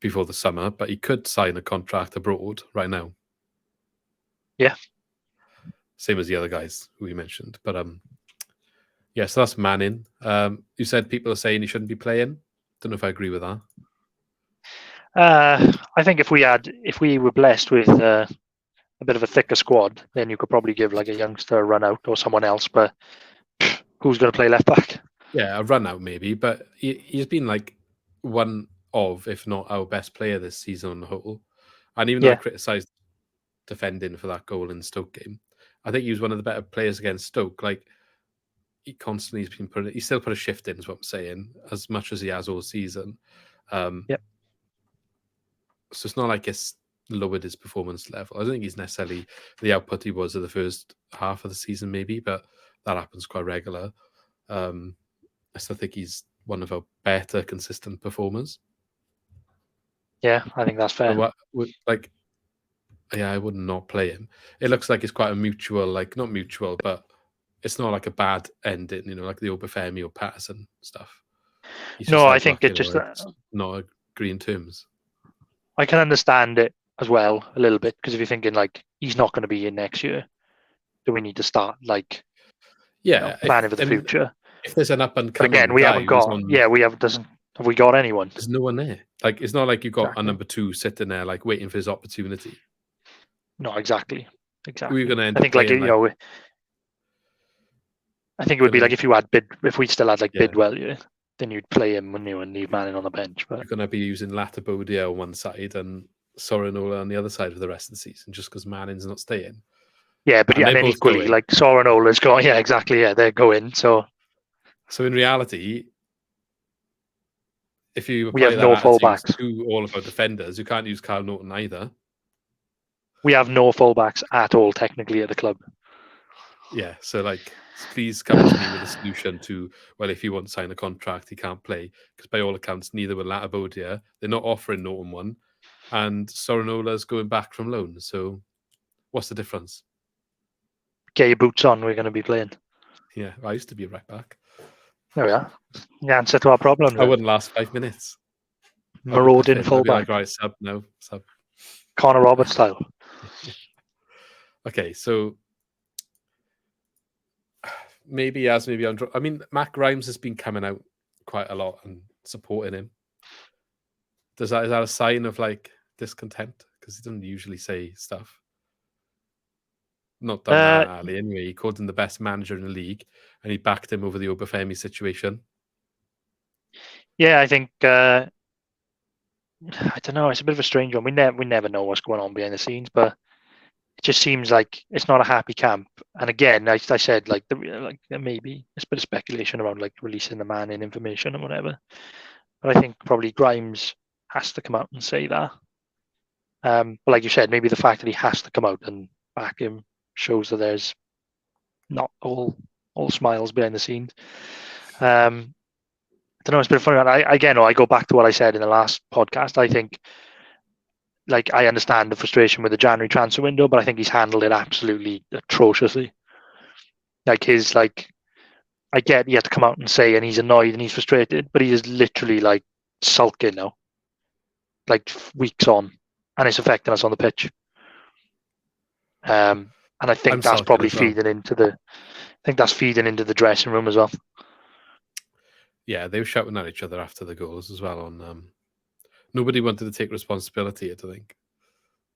before the summer, but he could sign a contract abroad right now. Yeah. Same as the other guys who we mentioned. But yeah, so that's Manning. You said people are saying he shouldn't be playing. Don't know if I agree with that. I think if we were blessed with a bit of a thicker squad, then you could probably give like a youngster a run out or someone else. But who's going to play left back? Yeah, a run out maybe. But he's been like one of, if not our best player this season on the whole. And even though I criticised defending for that goal in the Stoke game, I think he was one of the better players against Stoke. Like, he constantly has been he still put a shift in, is what I'm saying, as much as he has all season. So it's not like it's lowered his performance level. I don't think he's necessarily the output he was at the first half of the season, maybe, but that happens quite regular. I still think he's one of our better consistent performers. Yeah, I think that's fair. I would not play him. It looks like it's quite a mutual, like, not mutual, but it's not like a bad ending, like the Obafemi or Patterson stuff. No, I think it's just not agreeing terms. I can understand it as well a little bit, because if you're thinking like he's not going to be in next year, do we need to start like planning for the future? If there's an up and coming, again, we haven't got. Have we got anyone? There's no one there. Like, it's not like you've got a number 2 sitting there like waiting for his opportunity. No, exactly. We're going to end I think up I think it would be like if we still had like Bidwell, then you'd play him, wouldn't you, and leave Manning on the bench. But you're going to be using Latabodia on one side and Sorinola on the other side for the rest of the season, just because Manning's not staying. Yeah, but and then equally, like Sorinola's going. Yeah, exactly. Yeah, they're going. So in reality, if you we have no fullbacks to all of our defenders, you can't use Carl Norton either. We have no fullbacks at all, technically, at the club. Yeah, so like, please come to me with a solution to, well, if you want to sign a contract, he can't play, because by all accounts, neither will Latabodia. They're not offering Norton one. and Soranola's going back from loan. So what's the difference? Get your boots on. We're going to be playing. Yeah, I used to be a right back. There we are. The answer to our problem. I wouldn't last 5 minutes. I'd be Marauding puffing. I'd be fullback. like, right, sub, no, sub. Connor Roberts style. Okay, so maybe as maybe I mean, Matt Grimes has been coming out quite a lot and supporting him. Is that a sign of like discontent? Because he doesn't usually say stuff. Not done that, Ali. Anyway, he called him the best manager in the league, and he backed him over the Obafemi situation. Yeah, I think I don't know. It's a bit of a strange one. We never know what's going on behind the scenes, but it just seems like it's not a happy camp. And again, I said like maybe it's a bit of speculation around like releasing the man in information and whatever. But I think probably Grimes has to come out and say that. But like you said, maybe the fact that he has to come out and back him shows that there's not all smiles behind the scenes. I don't know. It's been funny. I go back to what I said in the last podcast. I think, like, I understand the frustration with the January transfer window, but I think he's handled it absolutely atrociously. Like I get he had to come out and say, and he's annoyed and he's frustrated, but he is literally like sulking now, like weeks on, and it's affecting us on the pitch. And I think that's probably feeding into the. I think that's feeding into the dressing room as well. Yeah, they were shouting at each other after the goals as well. On nobody wanted to take responsibility, I think,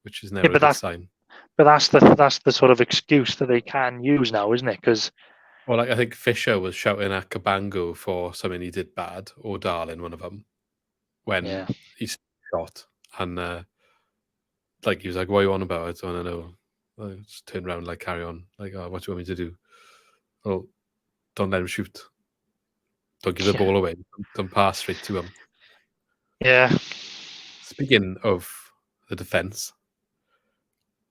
which is never a good sign. But that's the sort of excuse that they can use now, isn't it? Because well, like I think Fisher was shouting at Cabango for something he did bad, or Darlin, one of them, when he shot, and like he was like, "What are you on about?" I don't know. I just turned around, like, carry on, like, "Oh, what do you want me to do?" Oh, don't let him shoot. Don't give the ball away. Don't pass straight to him. Yeah. Speaking of the defence,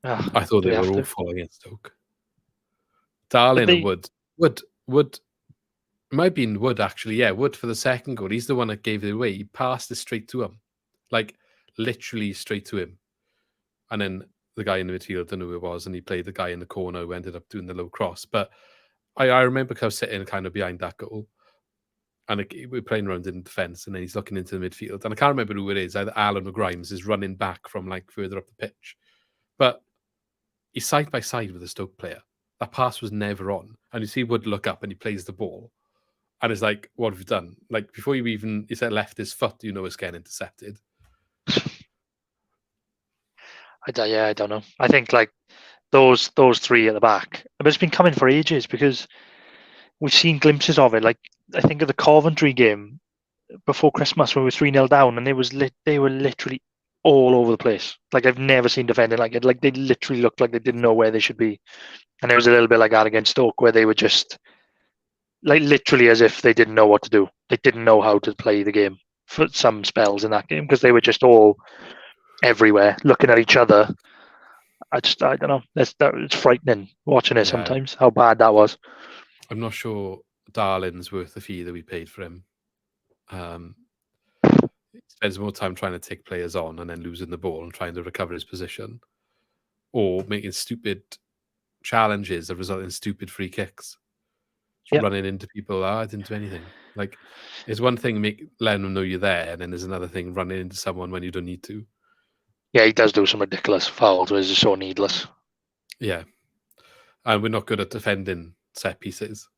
I thought they were awful against Stoke. Darlin and Wood might have been Wood, actually. Yeah, Wood for the second goal. He's the one that gave it away. He passed it straight to him. Like, literally straight to him. And then the guy in the midfield, I don't know who it was, and he played the guy in the corner who ended up doing the low cross. But I remember I was sitting kind of behind that goal, and we're playing around in defence, and then he's looking into the midfield. And I can't remember who it is. Either Allen or Grimes is running back from like further up the pitch. But he's side by side with a Stoke player. That pass was never on. And you see Wood look up and he plays the ball. And it's like, what have you done? Like, before you even, he said left his foot, you know it's getting intercepted. I don't know. I think like those three at the back, but it's been coming for ages because we've seen glimpses of it. Like I think of the Coventry game before Christmas when we were 3-0 down, and they were literally all over the place. Like I've never seen defending like it. Like they literally looked like they didn't know where they should be. And it was a little bit like that against Stoke, where they were just like literally as if they didn't know what to do. They didn't know how to play the game for some spells in that game because they were just all everywhere, looking at each other. I don't know. It's frightening watching it sometimes, how bad that was. I'm not sure Darlin's worth the fee that we paid for him. He spends more time trying to take players on and then losing the ball and trying to recover his position, or making stupid challenges that result in stupid free kicks. Running into people, I didn't do anything. Like, it's one thing letting them know you're there, and then there's another thing running into someone when you don't need to. Yeah, he does do some ridiculous fouls, which is so needless. Yeah. And we're not good at defending set pieces.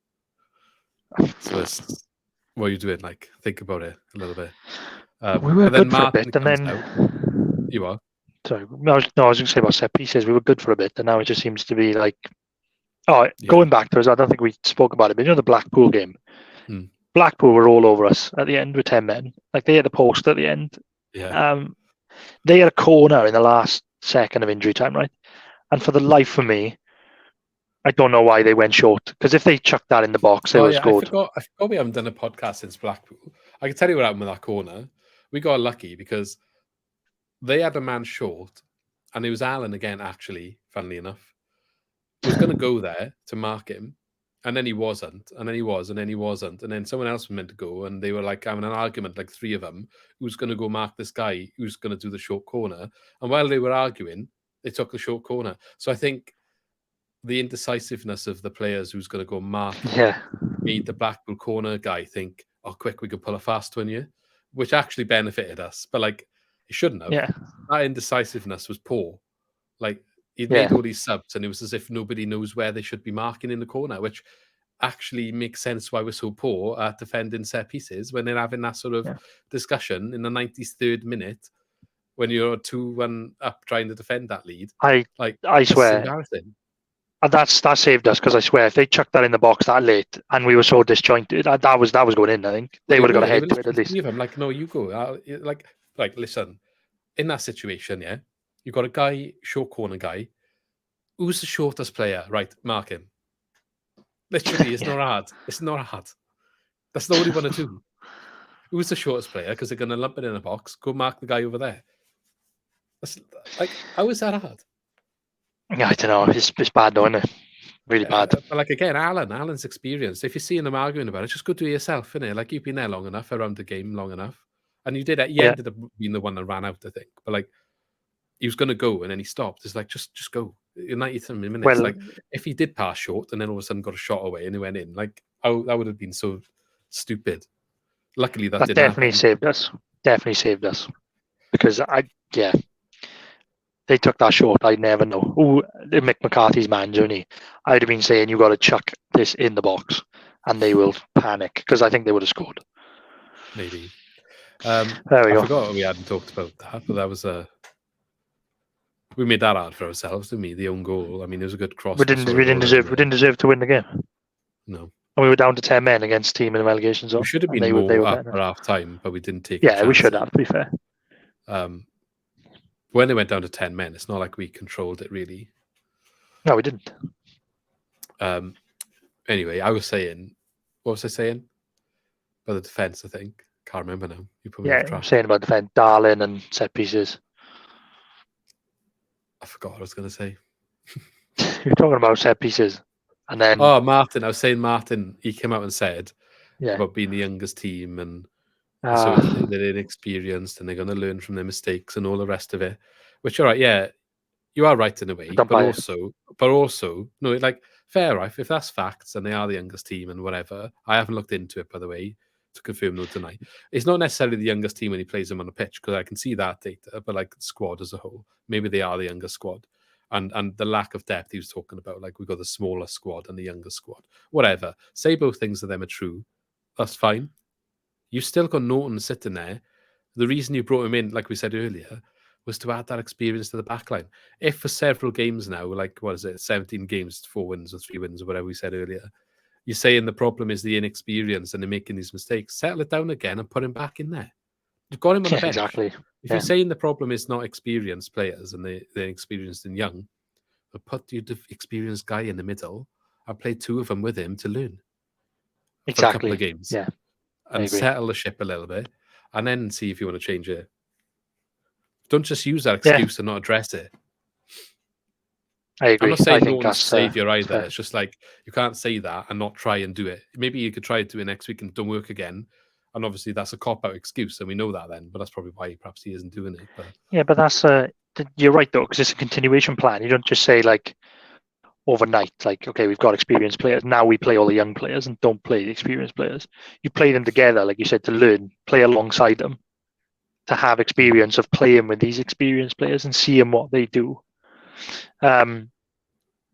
So it's, what are you doing? Like, think about it a little bit. We were good for a bit, and then... Out. You are? Sorry. No, I was going to say about set pieces. We were good for a bit, and now it just seems to be like... Going back to us, I don't think we spoke about it, but you know the Blackpool game? Blackpool were all over us at the end with 10 men. Like, they had the post at the end. Yeah. They had a corner in the last second of injury time, right? And for the life of me, I don't know why they went short. Because if they chucked that in the box, they would have scored. I forgot we haven't done a podcast since Blackpool. I can tell you what happened with that corner. We got lucky because they had a man short, and it was Allen again, actually, funnily enough, was going to go there to mark him, And then he wasn't, and then he was, and then he wasn't, and then someone else was meant to go, and they were like having an argument, like three of them, who's going to go mark this guy, who's going to do the short corner. And while they were arguing, they took the short corner. So I think the indecisiveness of the players who's going to go mark Yeah, made the Blackpool corner guy think, "Oh, quick, we could pull a fast one here," which actually benefited us. But like, it shouldn't have. yeah, That indecisiveness was poor. Like, he'd yeah. made all these subs, and it was as if nobody knows where they should be marking in the corner, which actually makes sense why we're so poor at defending set pieces when they're having that sort of Yeah. discussion in the 93rd minute when you're 2-1 up trying to defend that lead. I Like, I it's swear, embarrassing. and that saved us, because I swear if they chucked that in the box that late and we were so disjointed, that was going in. I think they would have got They ahead were to it at literally least. three of them. Like, no, you go. Like, listen, in that situation, yeah, you've got a guy, short corner guy. Who's the shortest player? Right, mark him. Literally, it's Yeah. not hard. It's not hard. That's not what you want to do. Who's the shortest player? Because they're going to lump it in a box. Go mark the guy over there. That's like, how is that hard? Yeah, I don't know. It's bad, though, isn't it? Really bad. But like again, Alan's experienced. If you're seeing them arguing about it, just go do it yourself, innit? Like, you've been there long enough, around the game long enough, and you did it. You Yeah. ended up being the one that ran out, I think. But like, he was going to go and then he stopped. It's like, just go. 90 minutes. Well, Like, if he did pass short and then all of a sudden got a shot away and he went in, like, oh, that would have been so stupid. Luckily, that didn't definitely happen. saved us. Definitely saved us. Because they took that short. I'd never know. Who Mick McCarthy's man, Johnny? I'd have been saying you got to chuck this in the box, and they will panic, because I think they would have scored. Maybe. There we I go. forgot we hadn't talked about that, but that was we made that hard for ourselves, didn't we? The own goal. I mean, it was a good cross. We didn't deserve to win the game. No. And we were down to 10 men against a team in the relegation zone. We should have and been they more were up better. at half time, but we didn't take Yeah, we should have, to be fair. When they went down to 10 men, it's not like we controlled it really. No, we didn't. Anyway, I was saying, what was I saying? About the defence, I think. Can't remember now. You put me off Yeah, I'm track. saying about defence, Darling and set pieces. I forgot what I was going to say. You're talking about set pieces. And then, Oh, Martin. I was saying Martin, he came out and said yeah, about being the youngest team and so they're inexperienced and they're going to learn from their mistakes and all the rest of it. Which, all right, yeah, you are right in a way, don't but buy it. also, no, like, fair enough. If that's facts and they are the youngest team and whatever, I haven't looked into it, by the way, to confirm nor deny. It's not necessarily the youngest team when he plays them on the pitch, because I can see that data, but like the squad as a whole, maybe they are the youngest squad. And the lack of depth he was talking about, like we've got the smaller squad and the younger squad, whatever. Say both things to them are true. That's fine. You've still got Norton sitting there. The reason you brought him in, like we said earlier, was to add that experience to the backline. If for several games now, like, what is it, 17 games, 4 wins or 3 wins or whatever we said earlier, you're saying the problem is the inexperience and they're making these mistakes, settle it down again and put him back in there. You've got him on the bench. Exactly. If you're saying the problem is not experienced players and they're experienced and young, but put your experienced guy in the middle and play 2 of them with him to learn for a couple of games. Yeah. And settle the ship a little bit, and then see if you want to change it. Don't just use that excuse and not address it. I agree. I'm not saying no one's saviour either. It's just like, you can't say that and not try and do it. Maybe you could try to do it next week and don't work again. And obviously that's a cop-out excuse, and we know that then. But that's probably why perhaps he isn't doing it. But yeah, but that's you're right though, because it's a continuation plan. You don't just say like overnight, like, okay, we've got experienced players, now we play all the young players and don't play the experienced players. You play them together, like you said, to learn, play alongside them, to have experience of playing with these experienced players and seeing what they do. Yeah,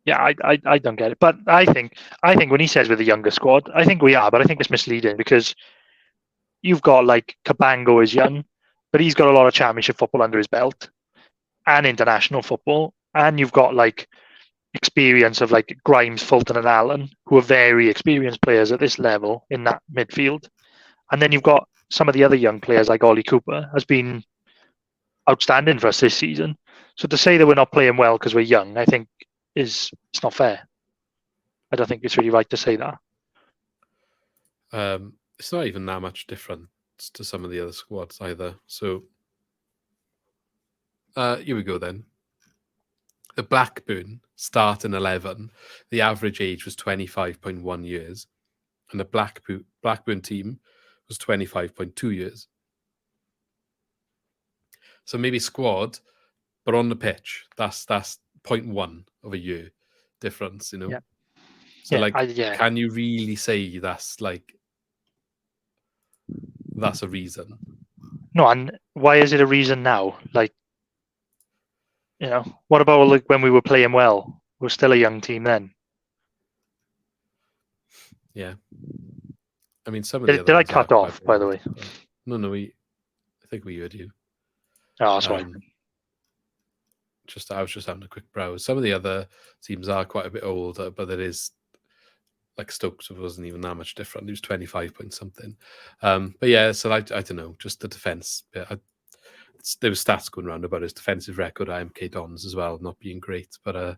I don't get it. But I think when he says with the younger squad, I think we are, but I think it's misleading, because you've got like Cabango is young, but he's got a lot of championship football under his belt and international football. And you've got like experience of like Grimes, Fulton and Allen, who are very experienced players at this level in that midfield. And then you've got some of the other young players like Ollie Cooper has been outstanding for us this season. So to say that we're not playing well because we're young, I think it's not fair. I don't think it's really right to say that. it's not even that much different to some of the other squads either. So here we go then. The Blackburn starting 11, the average age was 25.1 years, and the Blackburn team was 25.2 years. So maybe squad, but on the pitch, that's 0.1 of a year difference, you know. Yeah. So Yeah, can you really say that's a reason? No, and why is it a reason now? Like, what about like when we were playing well? We're still a young team then. Yeah. I mean, some of the Did other I ones are cut quite off, by the old. way? No, I think we heard you. Oh, sorry. I was just having a quick browse. Some of the other teams are quite a bit older, but it is like Stoke wasn't even that much different. He was 25 point something. But yeah, so I don't know, just the defence. Yeah, there was stats going around about his defensive record at MK Dons as well, not being great. But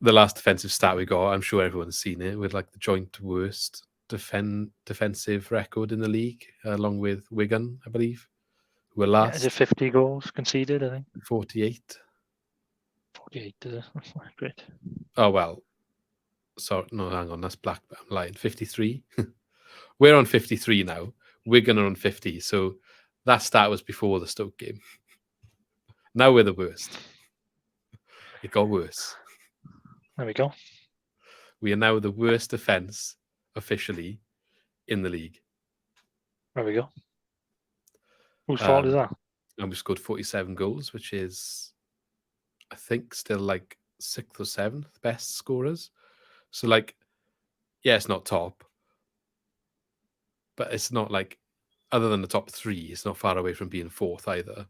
the last defensive stat we got, I'm sure everyone's seen it, with like the joint worst defensive record in the league, along with Wigan, I believe, who were Yeah, is it last. 50 goals conceded? I think 48. 48. Great. Oh well. Sorry, no, hang on, that's Blackburn. I'm lying. 53. We're on 53 now. Wigan are on 50. So that stat was before the Stoke game. Now we're the worst. It got worse. There we go. We are now the worst defence officially in the league. There we go. Whose fault is that? And we scored 47 goals, which is, I think, still like 6th or 7th best scorers. So, like, yeah, it's not top, but it's not like, other than the top 3, it's not far away from being 4th either.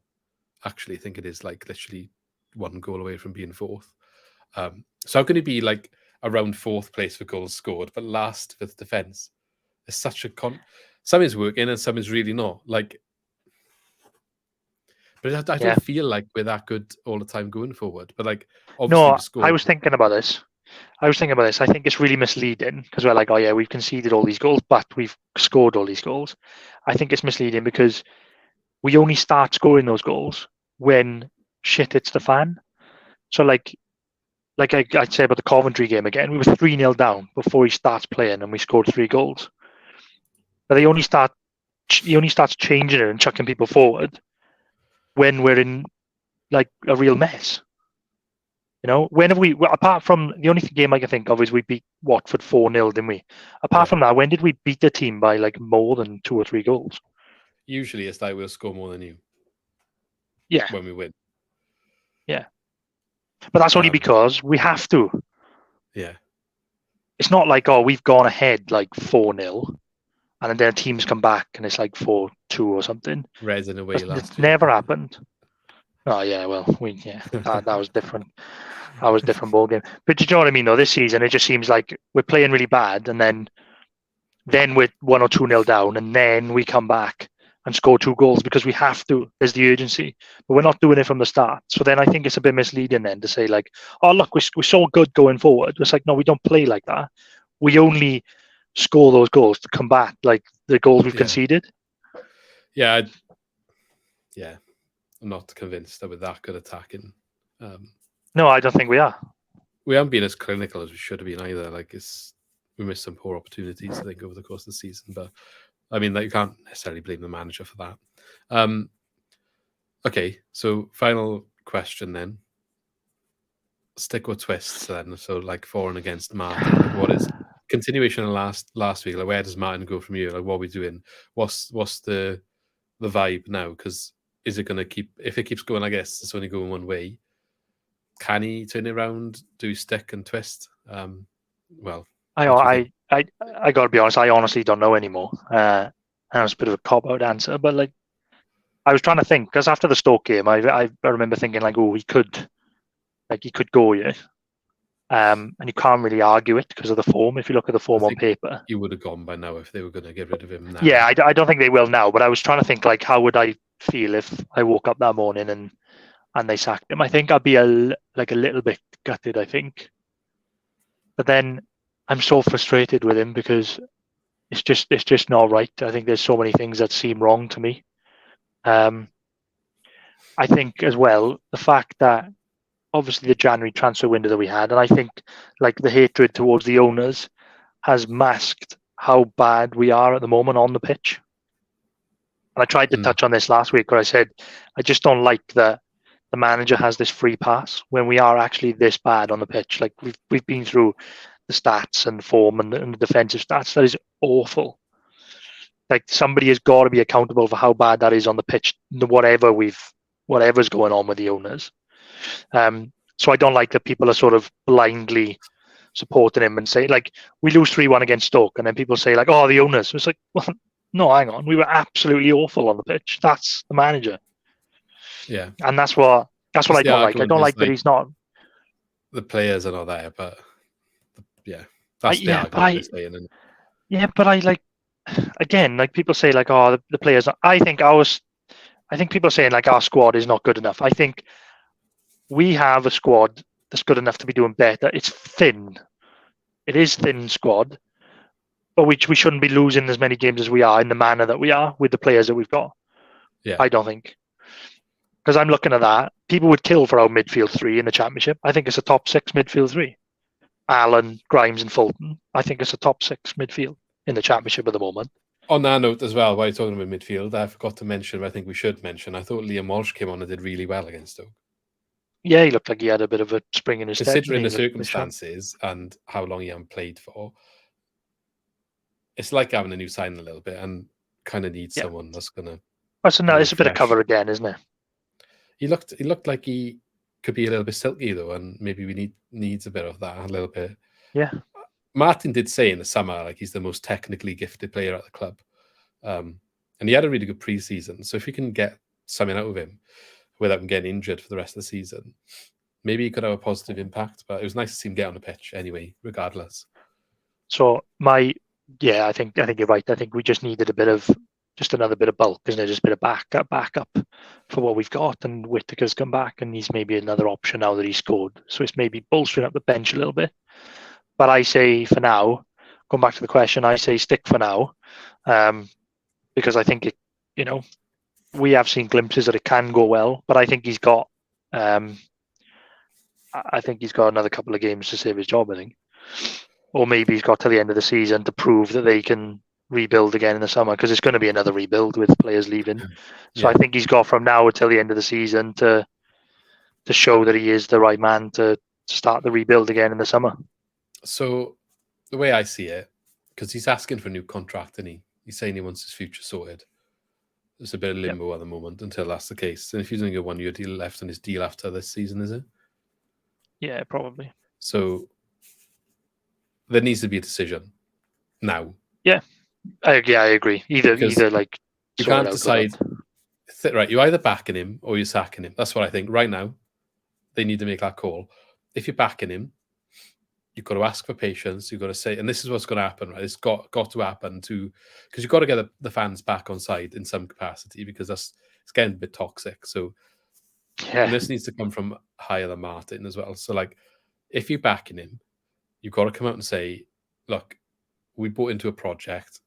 Actually, I think it is like literally 1 goal away from being 4th. So how can it be like around 4th place for goals scored, but last with defence? It's such a some is working and some is really not. Like, but I don't feel like we're that good all the time going forward. But like, obviously, No, we scored. I was thinking about this. I think it's really misleading because we're like, oh yeah, we've conceded all these goals, but we've scored all these goals. I think it's misleading because we only start scoring those goals when shit hits the fan. So like I'd say about the Coventry game again, we were 3-0 down before he starts playing and we scored 3 goals. But he only starts changing it and chucking people forward when we're in like a real mess. When have we, apart from the only game I can think of is we beat Watford 4-0, didn't we? Apart from that, when did we beat the team by like more than 2 or 3 goals? Usually it's like we'll score more than you. Yeah. When we win. Yeah. But that's only because we have to. Yeah. It's not like, oh, we've gone ahead like 4-0 and then teams come back and it's like 4-2 or something. Reds in a way last It's year. never happened. Oh yeah, well, that was different. That was a different ball game. But do you know what I mean? Though this season, it just seems like we're playing really bad, and then we're 1 or 2-0 down, and then we come back and score 2 goals because we have to. There's the urgency, but we're not doing it from the start. So then I think it's a bit misleading then to say like, oh look, we're so good going forward. It's like, no, we don't play like that. We only score those goals to combat like the goals we've conceded. Yeah. I'm not convinced that we're that good attacking. No, I don't think we are. We haven't been as clinical as we should have been either. Like, we missed some poor opportunities, I think, over the course of the season. But I mean, you can't necessarily blame the manager for that. Okay, so final question then. Stick or twists then. So like for and against Martin. Like, what is continuation of last week? Like, where does Martin go from here? Like, what are we doing? What's the vibe now? Because is it going to keep? If it keeps going, I guess it's only going one way. Can he turn it around? Do stick and twist? Well, I got to be honest. I honestly don't know anymore. That was a bit of a cop-out answer, but like, I was trying to think because after the Stoke game, I remember thinking like, oh, he could go, yeah. And you can't really argue it because of the form. If you look at the form on paper, he would have gone by now if they were going to get rid of him now. Yeah, I don't think they will now. But I was trying to think like, how would I feel if I woke up that morning and they sacked him? I think I'd be a little bit gutted. I think, but then I'm so frustrated with him because it's just not right. I think there's so many things that seem wrong to me. I think as well the fact that obviously the January transfer window that we had, and I think like the hatred towards the owners has masked how bad we are at the moment on the pitch. And I tried to touch on this last week where I said I just don't like that the manager has this free pass when we are actually this bad on the pitch. Like we've been through the stats and form and the defensive stats. That is awful. Like somebody has got to be accountable for how bad that is on the pitch, whatever's going on with the owners. So I don't like that people are sort of blindly supporting him and say like we lose 3-1 against Stoke, and then people say like, oh, the owners. It's like, well, no, hang on, we were absolutely awful on the pitch. That's the manager. Yeah, and that's what I don't like. I don't like that he's not. The players are not there, but that's the argument they're saying. And but I like again, like people say like, oh, the players. I think people are saying like our squad is not good enough. I think we have a squad that's good enough to be doing better. It's thin. It is thin squad, but we shouldn't be losing as many games as we are in the manner that we are with the players that we've got. Yeah, I don't think. Because I'm looking at that, people would kill for our midfield three in the Championship. I think it's a top 6 midfield three. Allen, Grimes, and Fulton. I think it's a top 6 midfield in the Championship at the moment. On that note as well, while you're talking about midfield, I forgot to mention, I think we should mention, I thought Liam Walsh came on and did really well against Stoke. Yeah, he looked like he had a bit of a spring in his step. Considering the circumstances and how long he hadn't played for, it's like having a new sign a little bit and kind of needs someone that's going to... It's a bit of cover again, isn't it? He looked like he could be a little bit silky, though, and maybe we needs a bit of that, a little bit. Yeah. Martin did say in the summer, like, he's the most technically gifted player at the club. And he had a really good pre-season. So if you can get something out of him without him getting injured for the rest of the season, maybe he could have a positive impact. But it was nice to see him get on the pitch anyway, regardless. So I think you're right. I think we just needed another bit of bulk, isn't it? Just a bit of backup for what we've got. And Whittaker's come back, and he's maybe another option now that he's scored. So it's maybe bolstering up the bench a little bit. But I say for now, going back to the question, I say stick for now, because I think we have seen glimpses that it can go well. But I think he's got, another couple of games to save his job. I think, or maybe he's got to the end of the season to prove that they can rebuild again in the summer, because it's going to be another rebuild with players leaving. So I think he's got from now until the end of the season to show that he is the right man to start the rebuild again in the summer. So the way I see it, because he's asking for a new contract, and he's saying he wants his future sorted. There's a bit of limbo at the moment until that's the case. And if he's only got 1 year deal left on his deal after this season, is it? Yeah, probably. So there needs to be a decision now. Yeah, I agree. Either like you can't decide. Right, you're either backing him or you're sacking him. That's what I think. Right now, they need to make that call. If you're backing him, you've got to ask for patience. You've got to say, and this is what's going to happen, right? It's got to happen because you've got to get the fans back on side in some capacity, because it's getting a bit toxic. So and this needs to come from higher than Martin as well. So like, if you're backing him, you've got to come out and say, look, we bought into a project.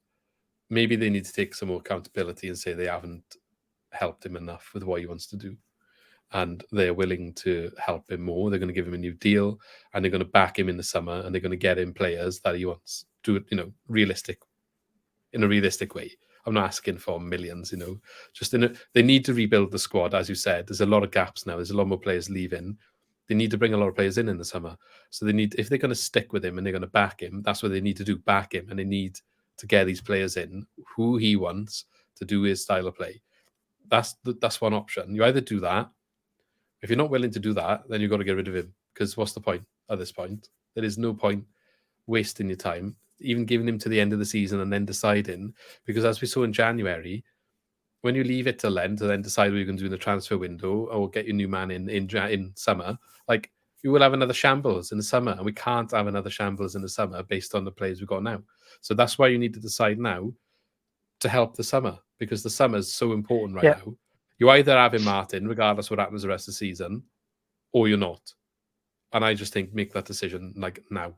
Maybe they need to take some more accountability and say they haven't helped him enough with what he wants to do. And they're willing to help him more. They're going to give him a new deal, and they're going to back him in the summer, and they're going to get him players that he wants. Do it, in a realistic way. I'm not asking for millions, they need to rebuild the squad, as you said. There's a lot of gaps now. There's a lot more players leaving. They need to bring a lot of players in the summer. So if they're going to stick with him and they're going to back him, that's what they need to do, back him. And they need to get these players in who he wants to do his style of play. That's one option. You either do that. If you're not willing to do that, then you've got to get rid of him, because what's the point at this point? There is no point wasting your time, even giving him to the end of the season and then deciding, because as we saw in January, when you leave it till then to then decide what you're going to do in the transfer window or get your new man in summer, like, you will have another shambles in the summer, and we can't have another shambles in the summer based on the players we've got now. So that's why you need to decide now to help the summer, because the summer is so important right now. You either have him, Martin, regardless what happens the rest of the season, or you're not. And I just think make that decision like now.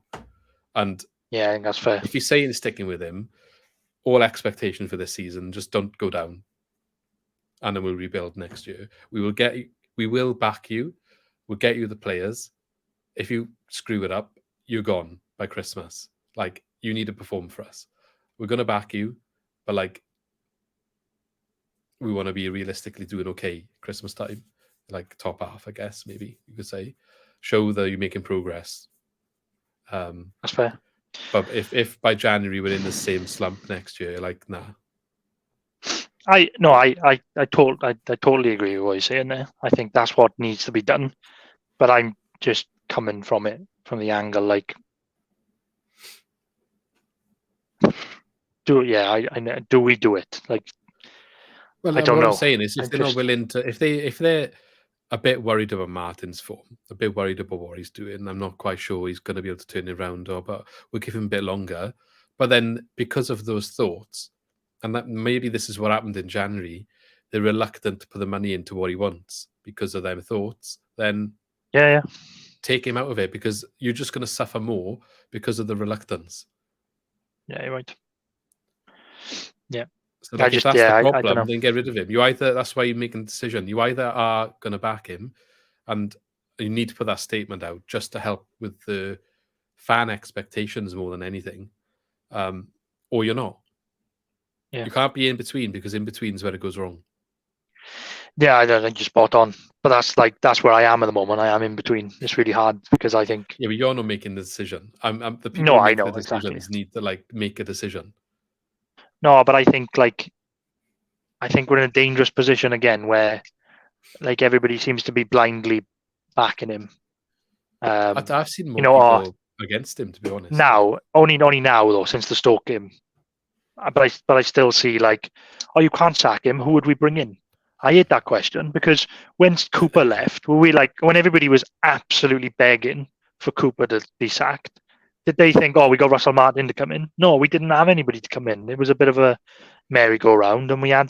And yeah, I think that's fair. If you're saying sticking with him, all expectation for this season, just don't go down. And then we'll rebuild next year. We will back you. We'll get you the players. If you screw it up, you're gone by Christmas. Like, you need to perform for us. We're going to back you, but like, we want to be realistically doing okay Christmas time. Like, top half, I guess, maybe you could say. Show that you're making progress. That's fair. But if by January we're in the same slump next year, like, nah. I totally agree with what you're saying there. I think that's what needs to be done. But I'm just coming from it from the angle like, do we do it? Like, Well, I don't what know. I'm saying is, if they're not willing to, if they're a bit worried about Martin's form, a bit worried about what he's doing, I'm not quite sure he's going to be able to turn it around, but we'll give him a bit longer. But then, because of those thoughts, and that maybe this is what happened in January, they're reluctant to put the money into what he wants because of them thoughts. Then, take him out of it, because you're just going to suffer more because of the reluctance. Yeah, you're right. Yeah. So like, if that's the problem, then get rid of him. That's why you're making a decision. You either are going to back him, and you need to put that statement out just to help with the fan expectations more than anything, or you're not. Yeah. You can't be in between, because in between is where it goes wrong. Yeah, I don't think you're spot on. But that's where I am at the moment. I am in between. It's really hard because I think. Yeah, but you're not making the decision. The people who make the decisions need to like make a decision. No, but I think we're in a dangerous position again where like everybody seems to be blindly backing him. I've seen more people against him, to be honest. Now, only now though, since the Stoke game. But I still see like, you can't sack him. Who would we bring in? I hate that question, because when Cooper left, when everybody was absolutely begging for Cooper to be sacked, did they think, we got Russell Martin to come in? No, we didn't have anybody to come in. It was a bit of a merry-go-round, and we had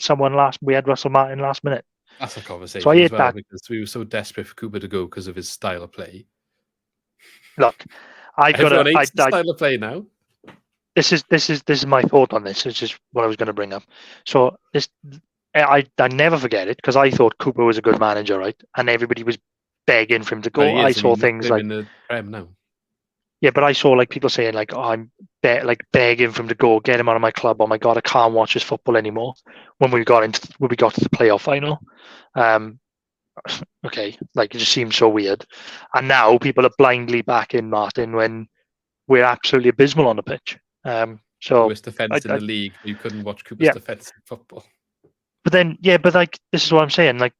Russell Martin last minute. That's a conversation so I hate that, because we were so desperate for Cooper to go because of his style of play. Look, Everyone hates the style of play now. This is my thought on this. It's just what I was going to bring up. So I never forget it, because I thought Cooper was a good manager, right? And everybody was begging for him to go. I saw things like in the Prem now. Yeah, but I saw like people saying like, I'm begging for him to go, get him out of my club. Oh my god, I can't watch his football anymore. When we got to the playoff final, okay, like it just seems so weird. And now people are blindly backing Martin when we're absolutely abysmal on the pitch. So worst defense in the league. You couldn't watch Cooper's defensive football. But then, but like this is what I'm saying. Like,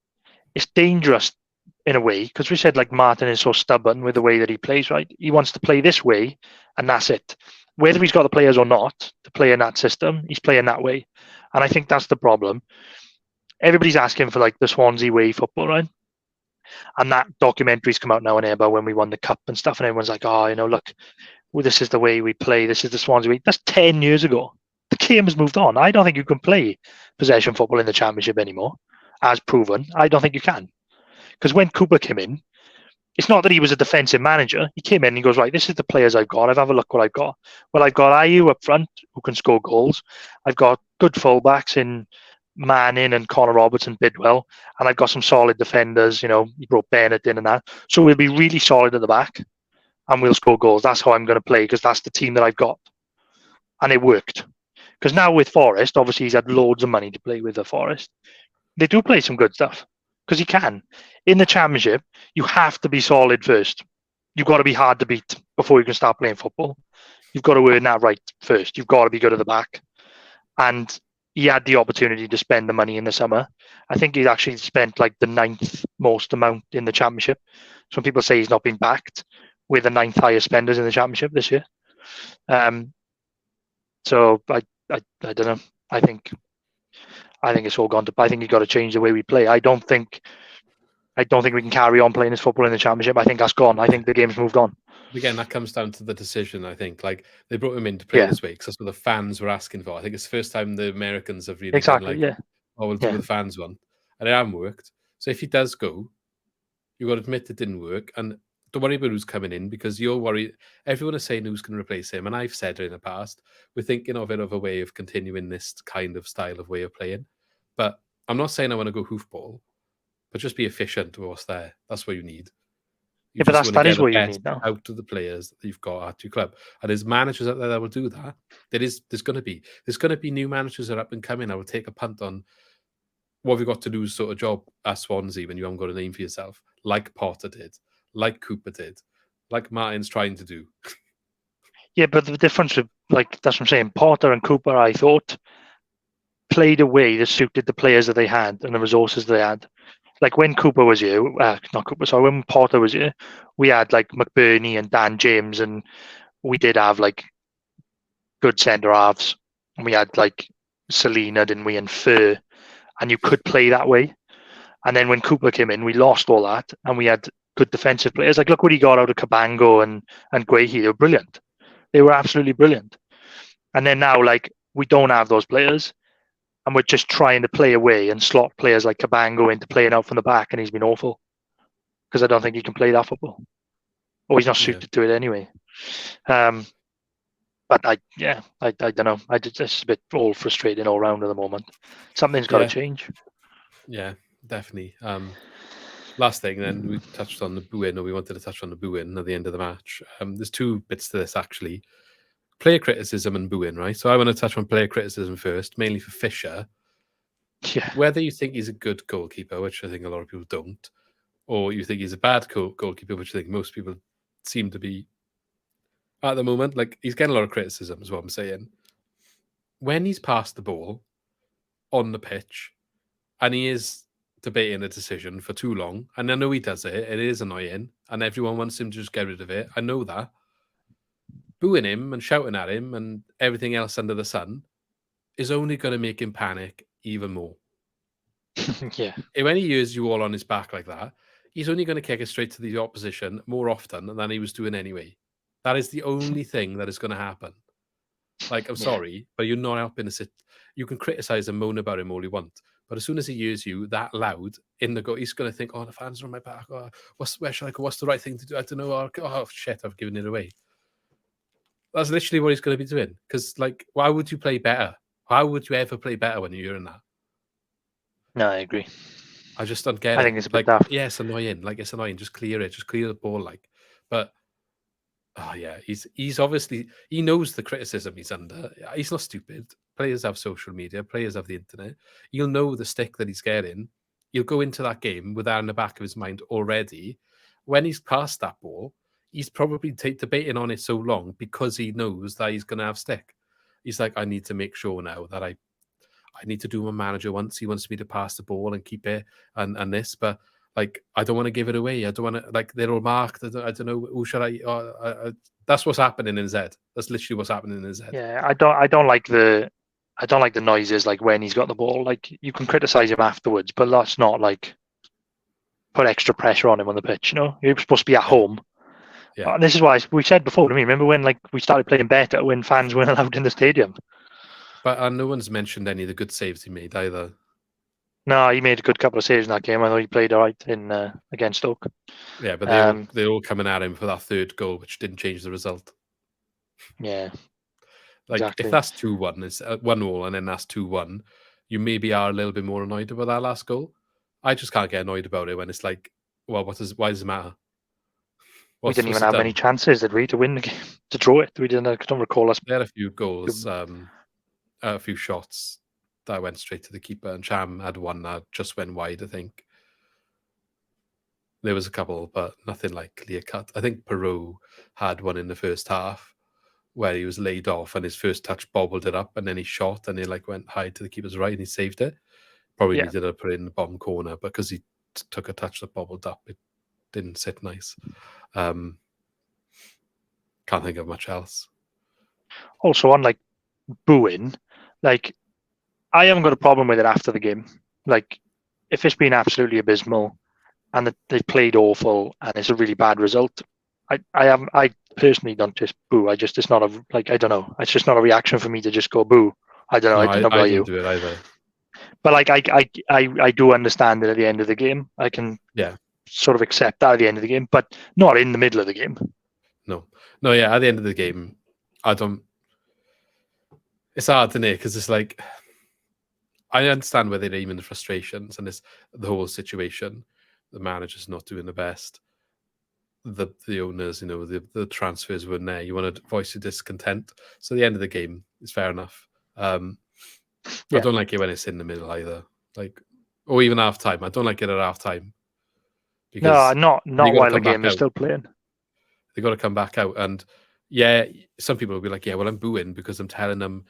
it's dangerous in a way, because we said like Martin is so stubborn with the way that he plays. Right, he wants to play this way, and that's it. Whether he's got the players or not to play in that system, he's playing that way, and I think that's the problem. Everybody's asking for like the Swansea way football, right? And that documentary's come out now and then about when we won the cup and stuff, and everyone's like, look, this is the way we play. This is the Swansea way. That's 10 years ago. The game has moved on. I don't think you can play possession football in the Championship anymore, as proven. I don't think you can. Because when Cooper came in, it's not that he was a defensive manager. He came in and he goes, right, this is the players I've got. I've had a look what I've got. Well, I've got Ayew up front who can score goals. I've got good fullbacks in Manning and Connor Roberts and Bidwell. And I've got some solid defenders. He brought Bennett in and that. So we'll be really solid at the back and we'll score goals. That's how I'm going to play, because that's the team that I've got. And it worked. Because now with Forest, obviously he's had loads of money to play with the Forest. They do play some good stuff, because he can. In the Championship, you have to be solid first. You've got to be hard to beat before you can start playing football. You've got to earn that right first. You've got to be good at the back. And he had the opportunity to spend the money in the summer. I think he's actually spent like the 9th most amount in the Championship. Some people say he's not been backed with the 9th highest spenders in the Championship this year. So I don't know. I think it's all gone to. I think you've got to change the way we play. I don't think we can carry on playing this football in the Championship. I think that's gone. I think the game's moved on. Again, that comes down to the decision. I think like they brought him in to play this way because that's what the fans were asking for. I think it's the first time the Americans have really been like, we'll do what the fans want, and it hasn't worked. So if he does go, you've got to admit it didn't work, and don't worry about who's coming in, because you're worried. Everyone is saying who's going to replace him, and I've said it in the past. We're thinking of it of a way of continuing this kind of style of way of playing. But I'm not saying I want to go hoofball, but just be efficient with what's there. That's what you need. You but just want to that get is the what you best need now. out of the players that you've got at your club. And there's managers out there that will do that. There's going to be new managers that are up and coming. I will take a punt on what have you got to do sort of job at Swansea when you haven't got a name for yourself, like Potter did, like Cooper did, like Martin's trying to do. Yeah, but the difference with, like, that's what I'm saying, Potter and Cooper, I thought, played a way that suited the players that they had and the resources they had. Like when Cooper was here, not Cooper, sorry, when Potter was here, we had like McBurney and Dan James, and we did have like good centre halves. And we had like Selena, didn't we, and Fur, and you could play that way. And then when Cooper came in, we lost all that, and we had good defensive players. Like look what he got out of Cabango and Guehi. They were brilliant. They were absolutely brilliant. And then now, like, we don't have those players, and we're just trying to play away and slot players like Cabango into playing out from the back, and he's been awful because I don't think he can play that football, or he's not Yeah. suited to it anyway. But I don't know. It's a bit all frustrating all round at the moment. Something's got to change. Yeah, definitely. Last thing, then we touched on the booing, or we wanted to touch on the booing at the end of the match. There's two bits to this actually: player criticism and booing, right? So I want to touch on player criticism first, mainly for Fisher. Yeah. Whether you think he's a good goalkeeper, which I think a lot of people don't, or you think he's a bad goalkeeper, which I think most people seem to be at the moment. Like, he's getting a lot of criticism, is what I'm saying. When he's passed the ball on the pitch, and he is debating a decision for too long, and I know he does it, it is annoying, and everyone wants him to just get rid of it. I know that. Booing him and shouting at him and everything else under the sun is only going to make him panic even more. Yeah. When he hears you all on his back like that, he's only going to kick it straight to the opposition more often than he was doing anyway. That is the only thing that is going to happen. Like, I'm sorry, but you're not helping us. You can criticize and moan about him all you want, but as soon as he hears you that loud in the goal, he's going to think, "Oh, the fans are on my back. Oh, where should I go? What's the right thing to do? I don't know. Oh shit, I've given it away." That's literally what he's going to be doing. Because, like, why would you play better? How would you ever play better when you're in that? No, I agree. I just don't get I it. think it's a bit Like, daft. yeah, it's annoying. Like, it's annoying. Just clear it. Just clear the ball. Like, but oh yeah, he's obviously, he knows the criticism he's under. He's not stupid. Players have social media. Players have the internet. He'll know the stick that he's getting. He'll go into that game with that in the back of his mind already. When he's passed that ball, he's probably debating on it so long because he knows that he's going to have stick. He's like, I need to make sure now that I need to do what my manager wants. He wants me to pass the ball and keep it and this, but like, I don't want to give it away. I don't want to, like, they're all marked. I don't know who should I. That's what's happening in his head. That's literally what's happening in his head. Yeah, I don't like the noises like when he's got the ball. Like you can criticize him afterwards, but let's not like put extra pressure on him on the pitch. You know, you're supposed to be at home. Yeah. And this is why we said before. I mean, remember when like we started playing better when fans weren't allowed in the stadium? But no one's mentioned any of the good saves he made either. No, he made a good couple of saves in that game. I know he played all right in against Stoke. Yeah, but they're all coming at him for that third goal, which didn't change the result. Yeah, like exactly. if that's 2-1, it's 1-1, and then that's 2-1, you maybe are a little bit more annoyed about that last goal. I just can't get annoyed about it when it's like, well, why does it matter? We didn't even have many chances, did we, to win the game, to draw it? We didn't. I don't recall us. They had a few goals, a few shots that went straight to the keeper, and Cham had one that just went wide, I think. There was a couple, but nothing like clear cut. I think Perot had one in the first half where he was laid off and his first touch bobbled it up, and then he shot and he like went high to the keeper's right and he saved it. Probably needed to put it in the bottom corner, but because he took a touch that bobbled up, it didn't sit nice. Can't think of much else. Also, on like booing, like I haven't got a problem with it after the game. Like if it's been absolutely abysmal and they played awful and it's a really bad result, I personally don't just boo. It's not a, like, I don't know. It's just not a reaction for me to just go boo. I don't know. No, I don't know about I you. don't do it either. But like I do understand it at the end of the game. I can sort of accept that at the end of the game, but not in the middle of the game. No, yeah. At the end of the game, I don't. It's hard to know because it's like I understand where they're aiming the frustrations and it's the whole situation. The manager's not doing the best. the owners, the transfers weren't there. You want to voice your discontent. So at the end of the game, it's fair enough. I don't like it when it's in the middle either. Or even half time. I don't like it at half time. No, not while the game is still playing. They got to come back out. And yeah, some people will be like, yeah, well, I'm booing because I'm telling them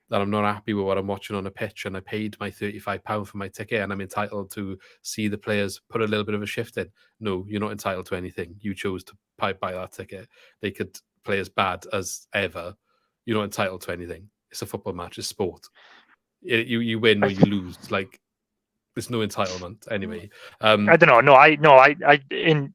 that I'm not happy with what I'm watching on a pitch, and I paid my £35 for my ticket, and I'm entitled to see the players put a little bit of a shift in. No, you're not entitled to anything. You chose to buy that ticket. They could play as bad as ever. You're not entitled to anything. It's a football match. It's sport. You win or you lose. There's no entitlement anyway. I don't know. No, I in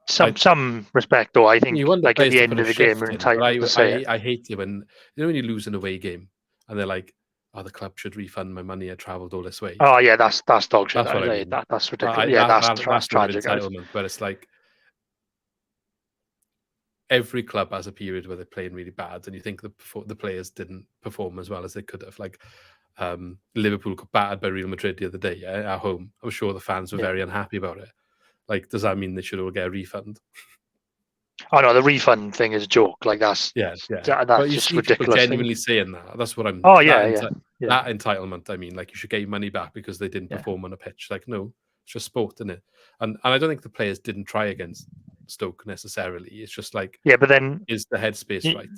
some respect though, I think you want at the end of the game, you're entitled to say it. I hate it when when you lose an away game and they're like, "Oh, the club should refund my money. I travelled all this way." Oh yeah, that's dog shit. That's what I mean. That's ridiculous. That's tragic. Entitlement, but it's like every club has a period where they're playing really bad, and you think the players didn't perform as well as they could have. Liverpool got battered by Real Madrid the other day at home. I'm sure the fans were very unhappy about it. Does that mean they should all get a refund? Oh no, the refund thing is a joke. That's that's but you just see ridiculous. Genuinely saying that. That's what I'm. Oh yeah. That entitlement. I mean, you should get your money back because they didn't perform on a pitch. No, it's just sport, isn't it? And I don't think the players didn't try against Stoke necessarily. It's just but then is the headspace right?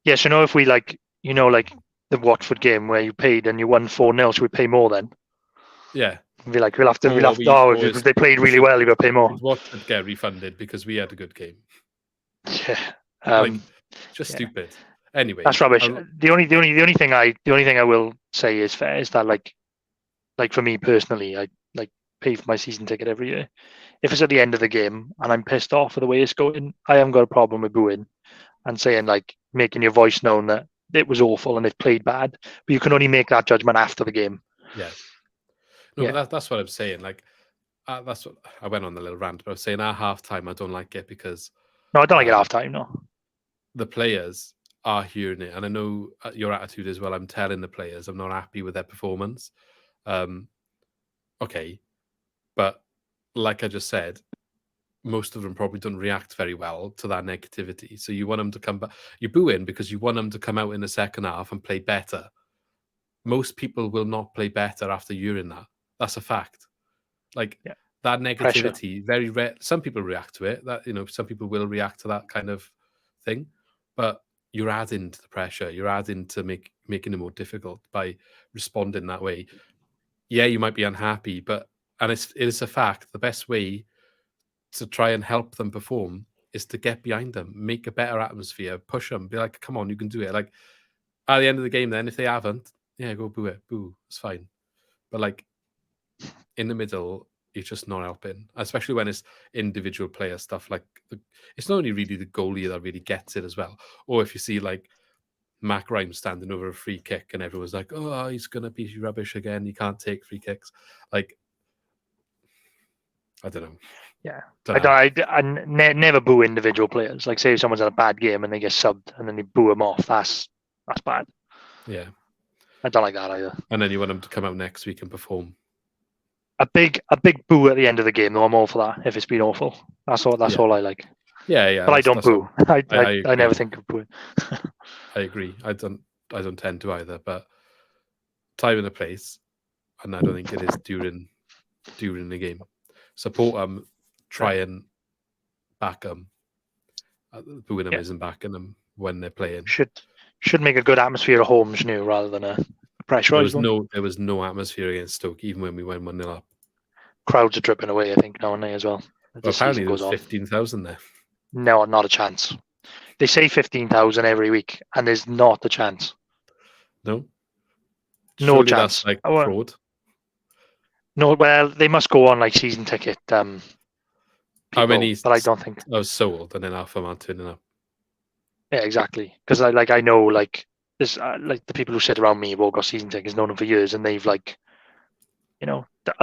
Yes, if we the Watford game where you paid and you won 4-0, should we pay more then? Yeah. Be like, we'll have to. If they played really well, you got to pay more. Watford get refunded because we had a good game. Yeah. Stupid. Anyway, that's rubbish. The only thing I will say is fair is that for me personally, I pay for my season ticket every year. If it's at the end of the game and I'm pissed off with the way it's going, I haven't got a problem with booing and saying making your voice known that it was awful and it played bad. But you can only make that judgment after the game. Yeah. No, but that's what I'm saying. That's what I went on the little rant, but I was saying at halftime I don't like it because no, I don't like it at halftime. No, the players are hearing it, and I know your attitude as well. I'm telling the players I'm not happy with their performance. Okay, but like I just said, most of them probably don't react very well to that negativity. So you want them to come back. You boo in because you want them to come out in the second half and play better. Most people will not play better after hearing that. That's a fact. That negativity, very rare. Some people react to it. Some people will react to that kind of thing, but you're adding to the pressure. You're adding to making it more difficult by responding that way. Yeah, you might be unhappy, and it is a fact. The best way to try and help them perform is to get behind them, make a better atmosphere, push them, be like, "Come on, you can do it." At the end of the game, then if they haven't, yeah, go boo it, boo. It's fine. But in the middle, you're just not helping, especially when it's individual player stuff. It's not only really the goalie that really gets it as well. Or if you see Mac Rhymes standing over a free kick and everyone's like, "Oh, he's gonna be rubbish again. He can't take free kicks." I don't know. Yeah, I never boo individual players. Say if someone's had a bad game and they get subbed and then they boo them off, that's bad. Yeah. I don't like that either. And then you want them to come out next week and perform. A big boo at the end of the game, though. I'm all for that. If it's been awful, that's all I like. Yeah. But I don't boo. I never think of booing. I agree. I don't tend to either. But time and a place, and I don't think it is during the game. Support them. Try and back them. Booing them isn't backing them when they're playing. Should make a good atmosphere at home, rather than a pressurised one. There was no atmosphere against Stoke, even when we went 1-0 up. Crowds are dripping away, I think, now and then as well. Apparently there's 15,000 there. No, not a chance. They say 15,000 every week, and there's not a chance. No? No chance. That's fraud. No, well, they must go on season ticket people, how many? But I don't think. I was sold, and then half of them aren't turning up. Yeah, exactly. Because I know there's the people who sit around me have all got season tickets, known them for years, and they've a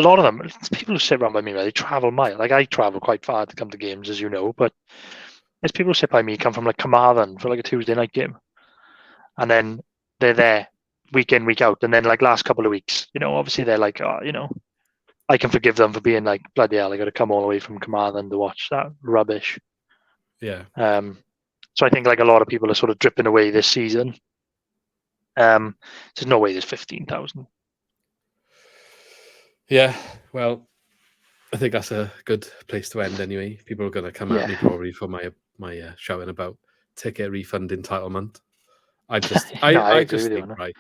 lot of them. People who sit around by me, they travel miles. I travel quite far to come to games, as you know, but there's people who sit by me come from Carmarthen for a Tuesday night game, and then they're there week in, week out, and then last couple of weeks, obviously they're I can forgive them for being bloody hell, I got to come all the way from Carmarthen to watch that rubbish. Yeah. So I think like a lot of people are sort of dripping away this season. There's no way there's 15,000. Yeah. Well, I think that's a good place to end anyway. People are going to come at me Yeah. probably for my shouting about ticket refund entitlement. I No, I agree just with you think, on that. right,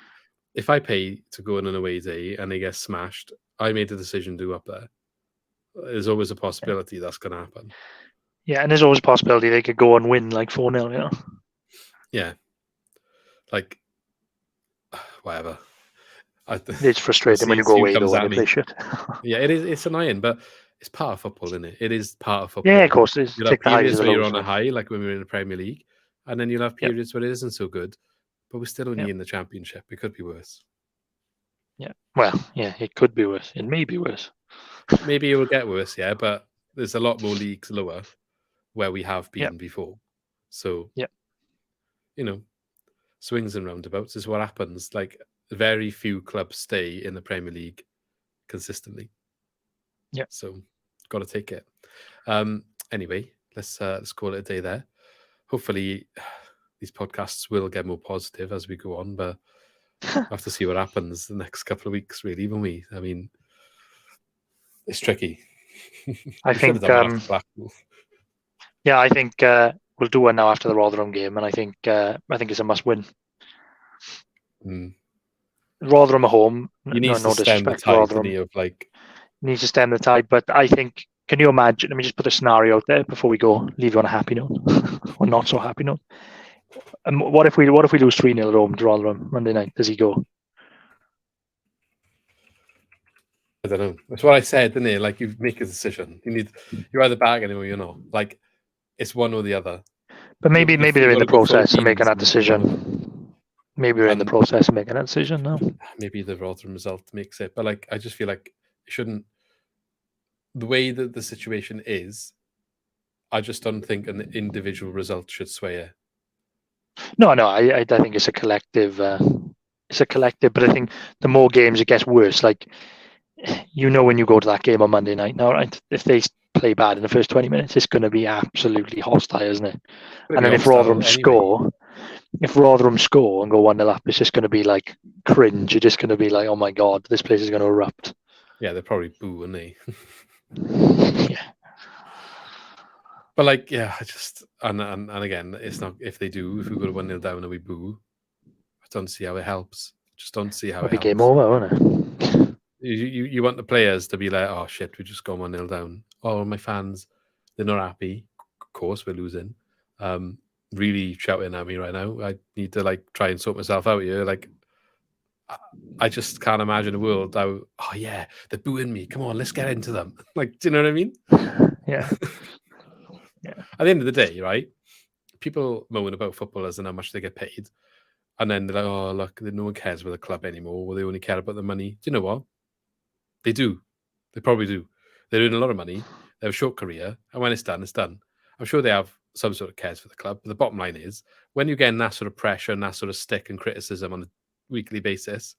if I pay to go on an away day and they get smashed, I made the decision to go up there. There's always a possibility that's going to happen. Yeah, and there's always a possibility they could go and win like 4-0, you know? Yeah. Like, whatever. It's frustrating when See you go who away comes though and at they me. play shit. Yeah, it is. It's annoying, but it's part of football, isn't it? It is part of Yeah, football. of course. It's You'll have take the highs periods and where the you're lows on for a it. high, like when we were in the Premier League, and then you'll have Yep. periods where it isn't so good. But we're still only Yep. in the Championship. It could be worse. Yeah. Well, yeah, it could be worse. It may be worse. Maybe it will get worse, yeah. But there's a lot more leagues lower where we have been Yep. before. So, Yep. you know, swings and roundabouts is what happens. Like very few clubs stay in the Premier League consistently. Yep. So, got to take it. Anyway, let's call it a day there. Hopefully, these podcasts will get more positive as we go on, but we'll have to see what happens the next couple of weeks, really, won't we? I mean, it's tricky. I We should have think, done one after Blackpool. yeah, I think we'll do one now after the Rotherham game, and I think it's a must-win. Mm. Rotherham at home. You need No to stem the disrespect to tide, Rotherham. didn't you, of like... Needs to stem the tide, but I think. Can you imagine? Let me just put a scenario out there before we go. Leave you on a happy note, or not so happy note. What if we lose 3-0 at home to Rotherham Monday night? Does he go? I don't know. That's what I said, didn't it? Like, you make a decision. You're either bargaining or you're not. Like, it's one or the other. But maybe they're in the process of making that decision. decision. Maybe we're in the process of making that decision now. Maybe the Rotherham result makes it. But, like, I just feel like it shouldn't... The way that the situation is, I just don't think an individual result should sway it. No, I think it's a collective. But I think the more games it gets worse. Like, when you go to that game on Monday night now, right? If they play bad in the first 20 minutes, it's going to be absolutely hostile, isn't it? And then if Rotherham score and go 1-0 up, it's just going to be like cringe. You're just going to be like, oh my God, this place is going to erupt. Yeah, they're probably boo, aren't they? Yeah. But like, yeah, I just and again, it's not if we go to 1-0 down and we boo, I don't see how it helps. Just don't see how it helps. Game over, won't it? You want the players to be like, oh shit, we just gone 1-0 down. Oh, my fans, they're not happy. Of course, we're losing. Really shouting at me right now. I need to like try and sort myself out here. Like, I just can't imagine a world how, oh yeah, they're booing me. Come on, let's get into them. Like, do you know what I mean? Yeah. Yeah. At the end of the day, right? People moan about footballers and how much they get paid. And then they're like, oh, look, no one cares about the club anymore. Or they only care about the money. Do you know what? They do. They probably do. They're doing a lot of money. They have a short career. And when it's done, it's done. I'm sure they have some sort of cares for the club. But the bottom line is, when you're getting that sort of pressure and that sort of stick and criticism on a weekly basis,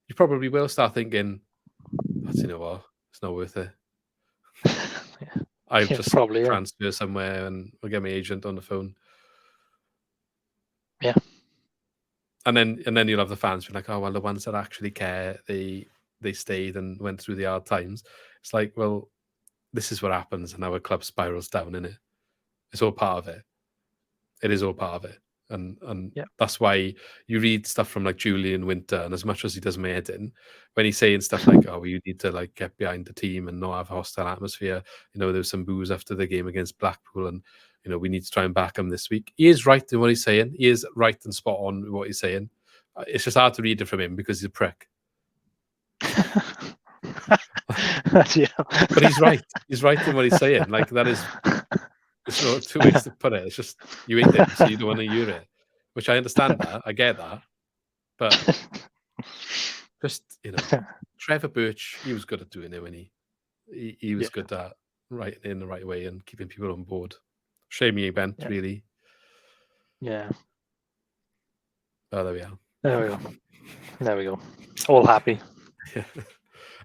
you probably will start thinking, you know what? It's not worth it. Yeah. I'll just probably transfer somewhere and I'll get my agent on the phone. Yeah. And then you'll have the fans being like, oh, well, the ones that actually care, they stayed and went through the hard times. It's like, well, this is what happens and our club spirals down, innit? It's all part of it. It is all part of it. And that's why you read stuff from like Julian Winter, and as much as he does my head in, when he's saying stuff like, oh, you need to like get behind the team and not have a hostile atmosphere. There was some boos after the game against Blackpool, and we need to try and back him this week. He is right in what he's saying. He is right and spot on with what he's saying. It's just hard to read it from him because he's a prick. But he's right. He's right in what he's saying. Like, that is... There's no two ways to put it. It's just you hate him, so you don't want to hear it. Which I understand that. I get that. But just, Trevor Birch, he was good at doing it when he was good at writing in the right way and keeping people on board. Shame he went, really. Yeah. Oh, there we are. There we go. All happy. Yeah.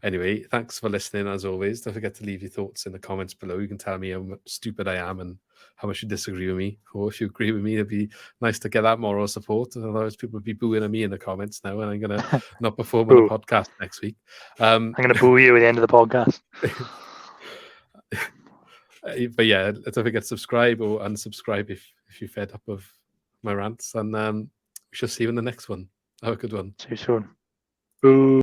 Anyway, thanks for listening as always. Don't forget to leave your thoughts in the comments below. You can tell me how stupid I am and how much you disagree with me, or if you agree with me. It'd be nice to get that moral support. Otherwise, people would be booing at me in the comments now, and I'm gonna not perform on the podcast next week. I'm gonna boo you at the end of the podcast. But yeah, don't forget to subscribe or unsubscribe if you're fed up of my rants, and we shall see you in the next one. Have a good one. See you soon. Boo.